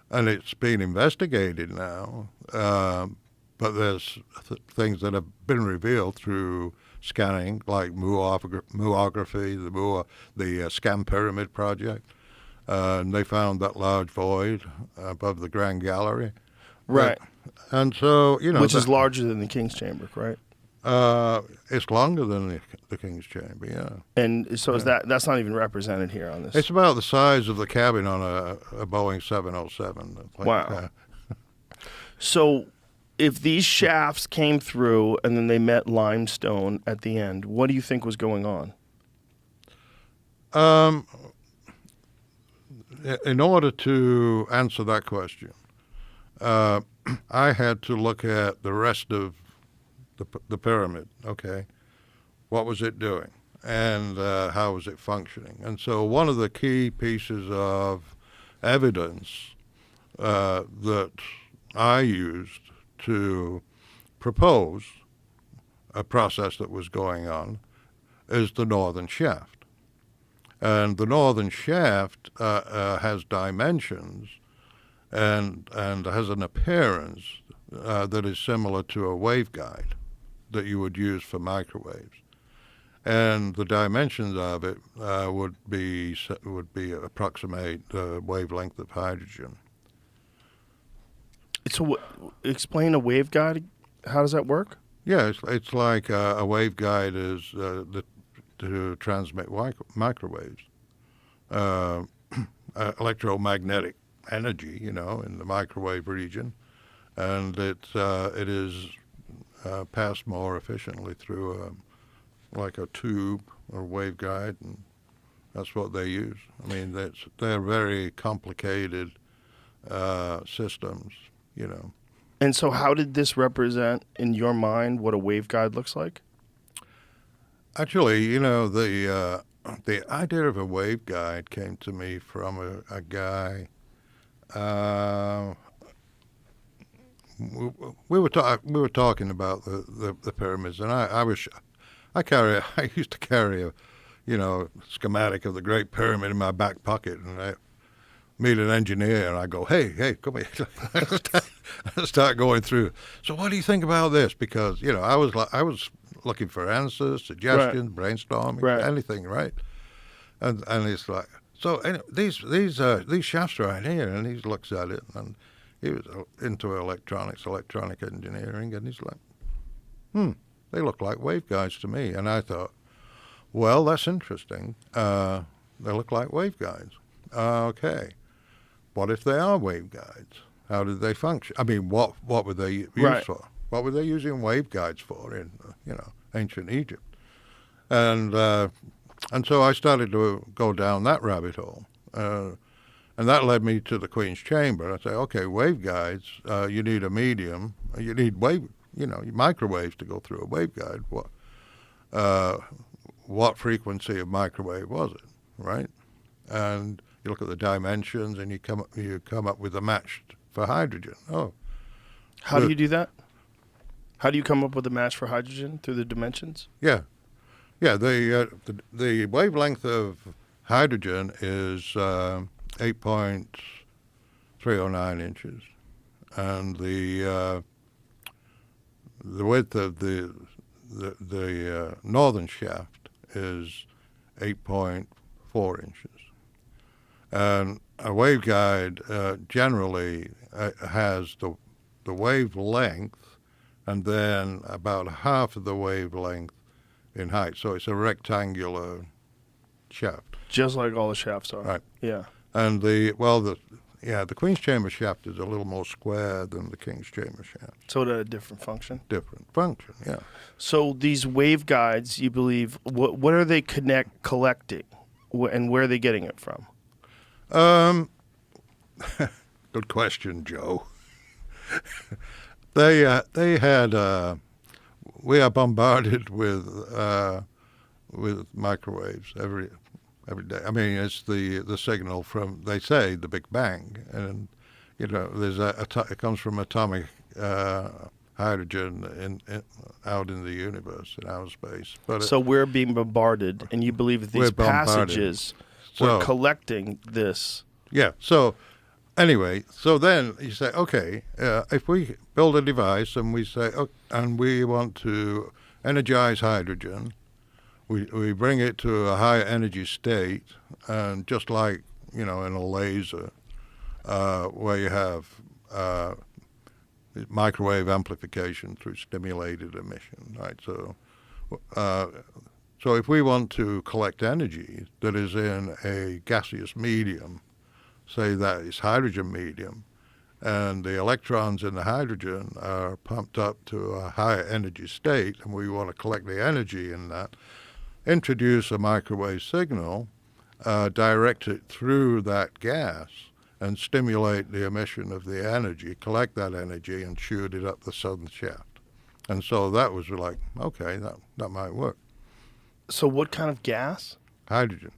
and it's being investigated now. But there's things that have been revealed through scanning, like muography, the Scan Pyramid Project. And they found that large void above the Grand Gallery. Right. And so, which is larger than the King's Chamber, right? It's longer than the King's Chamber, yeah. And so is that's not even represented here on this? It's about the size of the cabin on a Boeing 707. Wow. So if these shafts came through and then they met limestone at the end, what do you think was going on? In order to answer that question, I had to look at the rest of the pyramid. Okay, what was it doing, and how was it functioning? And so one of the key pieces of evidence that I used to propose a process that was going on is the northern shaft. And the northern shaft has dimensions and has an appearance that is similar to a waveguide that you would use for microwaves. And the dimensions of it would approximate the wavelength of hydrogen. So explain a waveguide. How does that work? Yeah, it's like a waveguide is to transmit microwaves, electromagnetic energy, in the microwave region, and it is pass more efficiently through like a tube or waveguide, and that's what they use. I mean, they're very complicated systems, you know. And so how did this represent, in your mind, what a waveguide looks like? Actually, you know, the idea of a waveguide came to me from a guy. We were talking about the pyramids, and I used to carry a, you know, schematic of the Great Pyramid in my back pocket, and I meet an engineer, and I go, hey, come here. I start going through. So what do you think about this? Because, you know, I was looking for answers, suggestions, brainstorming, anything, right? And it's like, so anyway, these shafts right here, and he looks at it, and he was into electronic engineering, and he's like, they look like waveguides to me. And I thought, well, that's interesting. They look like waveguides. Okay. What if they are waveguides? How did they function? I mean, what were they used for? What were they using waveguides for in, you know, ancient Egypt? And so I started to go down that rabbit hole. And that led me to the Queen's Chamber. I say, okay, waveguides, you need a medium. You need microwaves to go through a waveguide. What frequency of microwave was it, right? And you look at the dimensions, and you come up with a match for hydrogen. Oh, how do you do that? How do you come up with a match for hydrogen through the dimensions? Yeah. The wavelength of hydrogen is 8.309 inches, and the width of the northern shaft is 8.4 inches. And a waveguide generally has the wavelength and then about half of the wavelength in height. So it's a rectangular shaft. Just like all the shafts are. Right. Yeah. And the Queen's Chamber shaft is a little more square than the King's Chamber shaft. So it had a different function? Different function, yeah. So these waveguides, you believe, what are they collecting, and where are they getting it from? Good question, Joe. They had we are bombarded with microwaves every day. I mean, it's the signal from, they say, the Big Bang, and you know, it comes from atomic hydrogen out in the universe, in outer space. But so we're being bombarded, and you believe that these passages were collecting this. Yeah. So anyway, so then you say, okay, if we build a device and we say, and we want to energize hydrogen, we bring it to a higher energy state, and just like, you know, in a laser, where you have microwave amplification through stimulated emission, right? So if we want to collect energy that is in a gaseous medium, say that is hydrogen medium, and the electrons in the hydrogen are pumped up to a higher energy state, and we want to collect the energy in that, introduce a microwave signal, direct it through that gas, and stimulate the emission of the energy, collect that energy, and shoot it up the southern shaft. And so that was like, okay, that might work. So what kind of gas? Hydrogen.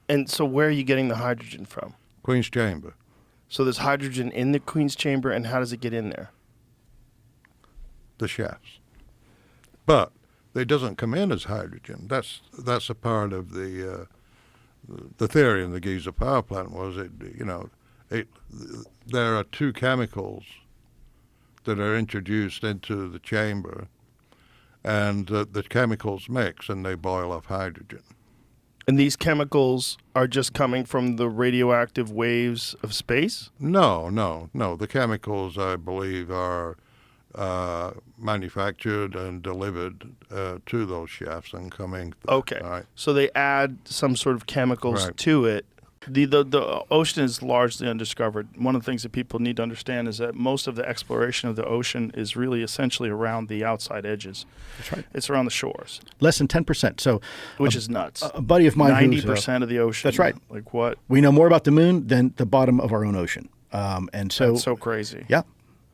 And so where are you getting the hydrogen from? Queen's Chamber. So there's hydrogen in the Queen's Chamber, and how does it get in there? The shafts. But it doesn't come in as hydrogen. That's a part of the theory in the Giza power plant was there are two chemicals that are introduced into the chamber, and the chemicals mix and they boil off hydrogen. And these chemicals are just coming from the radioactive waves of space? No. The chemicals, I believe, are manufactured and delivered to those shafts and coming. Okay. Right. So they add some sort of chemicals to it The ocean is largely undiscovered. One of the things that people need to understand is that most of the exploration of the ocean is really essentially around the outside edges. That's right. It's around the shores, Less than 10%. So, which is nuts. a buddy of mine, 90% of the ocean. That's right. Like what? we know more about the moon than the bottom of our own ocean, and so That's so crazy. yeah,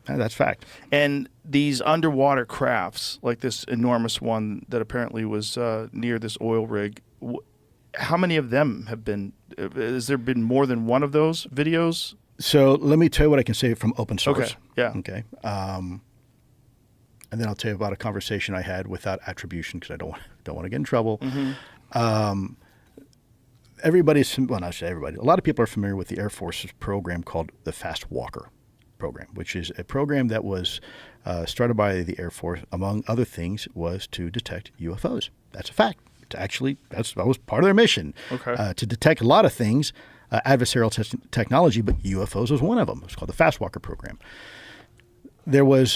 that's fact. And these underwater crafts, like this enormous one that apparently was near this oil rig, how many of them have been? Has there been more than one of those videos? So let me tell you what I can say from open source. Okay. Yeah. Okay. And then I'll tell you about a conversation I had without attribution because I don't want to get in trouble. Everybody's, well, not everybody, a lot of people are familiar with the Air Force's program called the Fast Walker program, which is a program that was started by the Air Force, among other things, was to detect UFOs. That's a fact. Actually, that was part of their mission, to detect a lot of things, adversarial technology, but UFOs was one of them. It's called the Fast Walker program. There was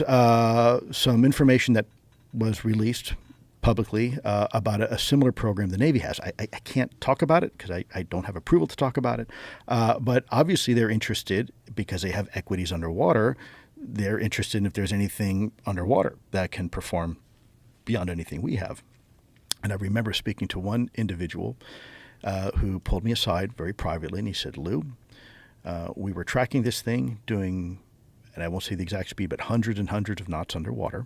some information that was released publicly about a similar program the Navy has. I can't talk about it because I don't have approval to talk about it, but obviously they're interested because they have equities underwater. They're interested in if there's anything underwater that can perform beyond anything we have. And I remember speaking to one individual who pulled me aside very privately, and he said, Lou, we were tracking this thing doing, and I won't say the exact speed, but hundreds and hundreds of knots underwater,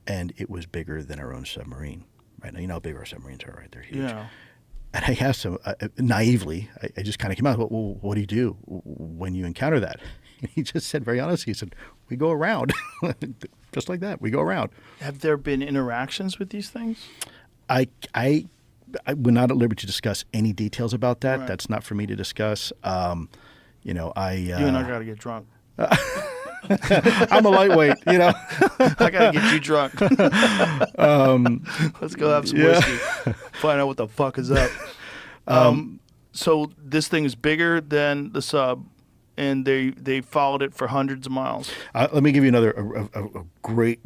and it was bigger than our own submarine. Right now, you know how big our submarines are, right? They're huge. Yeah. And I asked him, naively, I just kind of came out, well, what do you do when you encounter that? And he just said, very honestly, he said, we go around. Just like that, we go around. Have there been interactions with these things? I we're not at liberty to discuss any details about that. Right. That's not for me to discuss. You and I got to get drunk. I'm a lightweight, I got to get you drunk. Let's go have some whiskey. Find out what the fuck is up. So this thing is bigger than the sub, and they followed it for hundreds of miles. Let me give you another a great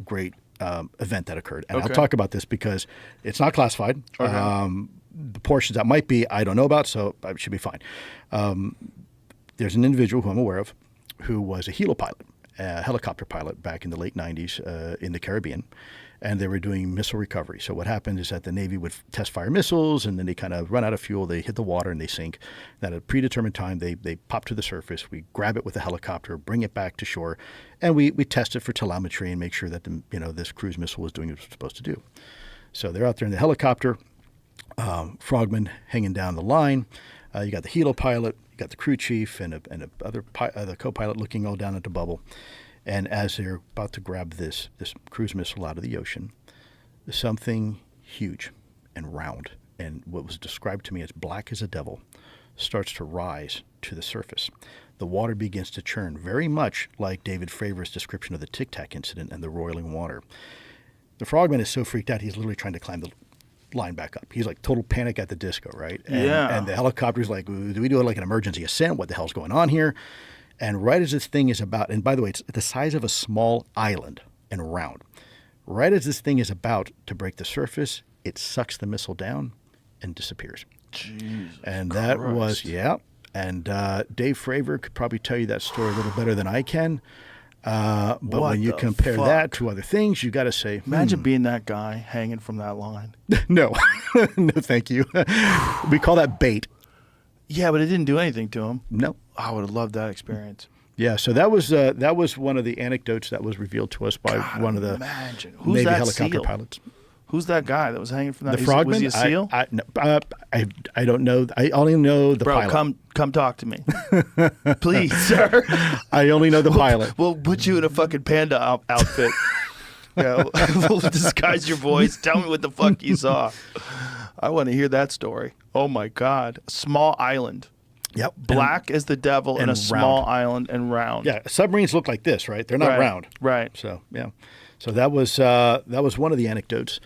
event that occurred, and I'll talk about this because it's not classified. Okay. The portions that might be, I don't know about, so it should be fine. There's an individual who I'm aware of who was a helo pilot, a helicopter pilot back in the late 90s in the Caribbean, and they were doing missile recovery. So what happened is that the Navy would test fire missiles, and then they kind of run out of fuel, they hit the water, and they sink. And at a predetermined time, they pop to the surface. We grab it with a helicopter, bring it back to shore, and we test it for telemetry and make sure that this cruise missile was doing what it was supposed to do. So they're out there in the helicopter, frogmen hanging down the line. You got the helo pilot, you got the crew chief, and the co-pilot looking all down at the bubble. And as they're about to grab this cruise missile out of the ocean, something huge and round, and what was described to me as black as a devil, starts to rise to the surface. The water begins to churn, very much like David Fravor's description of the Tic Tac incident and the roiling water. The frogman is so freaked out, he's literally trying to climb the line back up. He's like total panic at the disco, right? And the helicopter's like, do we do like an emergency ascent? What the hell's going on here? And right as this thing is about, and by the way, it's the size of a small island and round. Right as this thing is about to break the surface, it sucks the missile down and disappears. Jesus and that Christ. was, yeah. And Dave Fravor could probably tell you that story a little better than I can. But What when you the compare fuck? that to other things, you got to say, Imagine being that guy hanging from that line. no, no, thank you. We call that bait. Yeah, but it didn't do anything to him. No. I would have loved that experience. Yeah, so that was one of the anecdotes that was revealed to us by one of the Imagine. Who's Navy that helicopter SEAL? pilots. Who's that guy that was hanging from that? The frogman? Was he a SEAL? I don't know. I only know the Bro, pilot. come talk to me. Please, sir. I only know the pilot. We'll put you in a fucking panda outfit. We'll disguise your voice. Tell me what the fuck you saw. I want to hear that story. Oh my God. A small island. Yep. Black as the devil in and a small round. island and round. Yeah, submarines look like this, right? They're not Right, round. right. So, yeah. So that was one of the anecdotes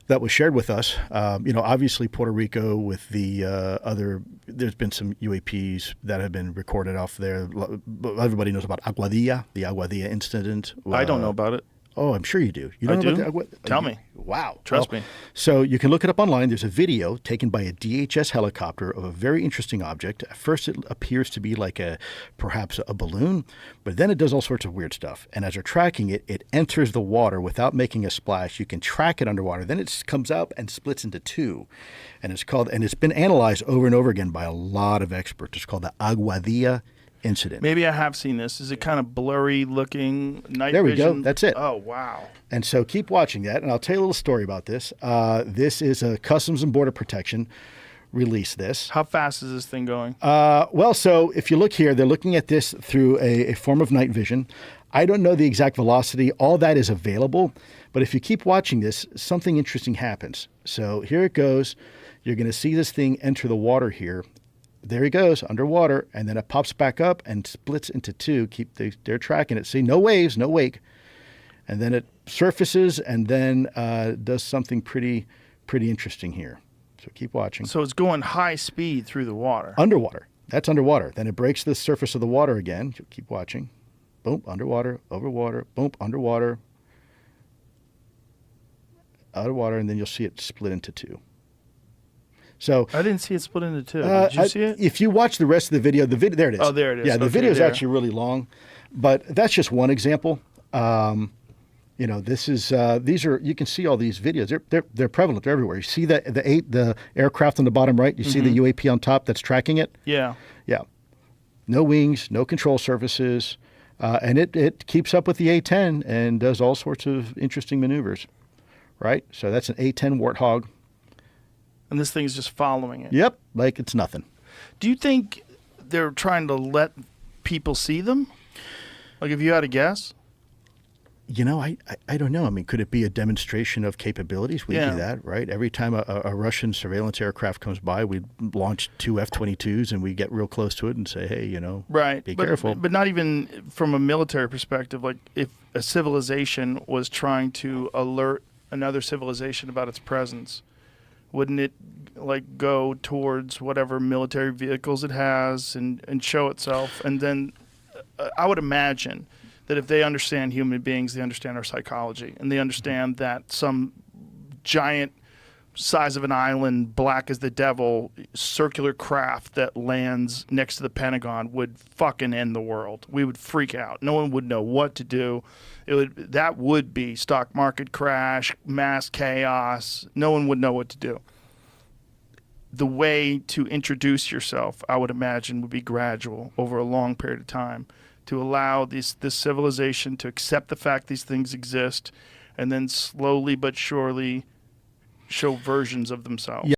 that was shared with us. Obviously Puerto Rico with the there's been some UAPs that have been recorded off there. Everybody knows about Aguadilla, the Aguadilla incident. I don't know about it. Oh, I'm sure you do. You I don't know do? about what? Tell me. Wow. Trust me. So you can look it up online. There's a video taken by a DHS helicopter of a very interesting object. At first, it appears to be like perhaps a balloon, but then it does all sorts of weird stuff. And as they're tracking it, it enters the water without making a splash. You can track it underwater. Then it comes up and splits into two. And it's been analyzed over and over again by a lot of experts. It's called the Aguadilla incident. Maybe I have seen this. Is it kind of blurry looking night There we vision? go. That's it. Oh, wow. And so keep watching that, and I'll tell you a little story about this. This is a Customs and Border Protection released this. How fast is this thing going? Well, so if you look here, they're looking at this through a form of night vision. I don't know the exact velocity. All that is available. But if you keep watching this, something interesting happens. So here it goes. You're going to see this thing enter the water here. There he goes, underwater, and then it pops back up and splits into two. They're tracking it. See, no waves, no wake. And then it surfaces and then does something pretty interesting here. So keep watching. So it's going high speed through the water. Underwater. That's underwater. Then it breaks the surface of the water again. Keep watching. Boom, underwater, over water, boom, underwater, out of water, and then you'll see it split into two. So I didn't see it split into two. Did you see it? If you watch the rest of the video, there it is. Oh, there it is. Yeah, the Okay, video is there. actually really long, but that's just one example. This is these are you can see all these videos. They're prevalent. They're everywhere. You see the aircraft on the bottom right. You see the UAP on top that's tracking it. Yeah. Yeah. No wings, no control surfaces, and it keeps up with the A-10 and does all sorts of interesting maneuvers. Right. So that's an A-10 Warthog. And this thing's just following it. Yep, like it's nothing. Do you think they're trying to let people see them? Like, if you had a guess? I don't know. I mean, could it be a demonstration of capabilities? We Yeah. do that, right? Every time a Russian surveillance aircraft comes by, we launch 2 F-22s and we get real close to it and say, hey, Right. be careful. But not even from a military perspective. Like, if a civilization was trying to alert another civilization about its presence, wouldn't it go towards whatever military vehicles it has and show itself? And then I would imagine that if they understand human beings, they understand our psychology, and they understand that some giant size of an island, black as the devil, circular craft that lands next to the Pentagon would fucking end the world. We would freak out. No one would know what to do. That would be stock market crash, mass chaos. No one would know what to do. The way to introduce yourself, I would imagine, would be gradual over a long period of time to allow this civilization to accept the fact these things exist, and then slowly but surely show versions of themselves.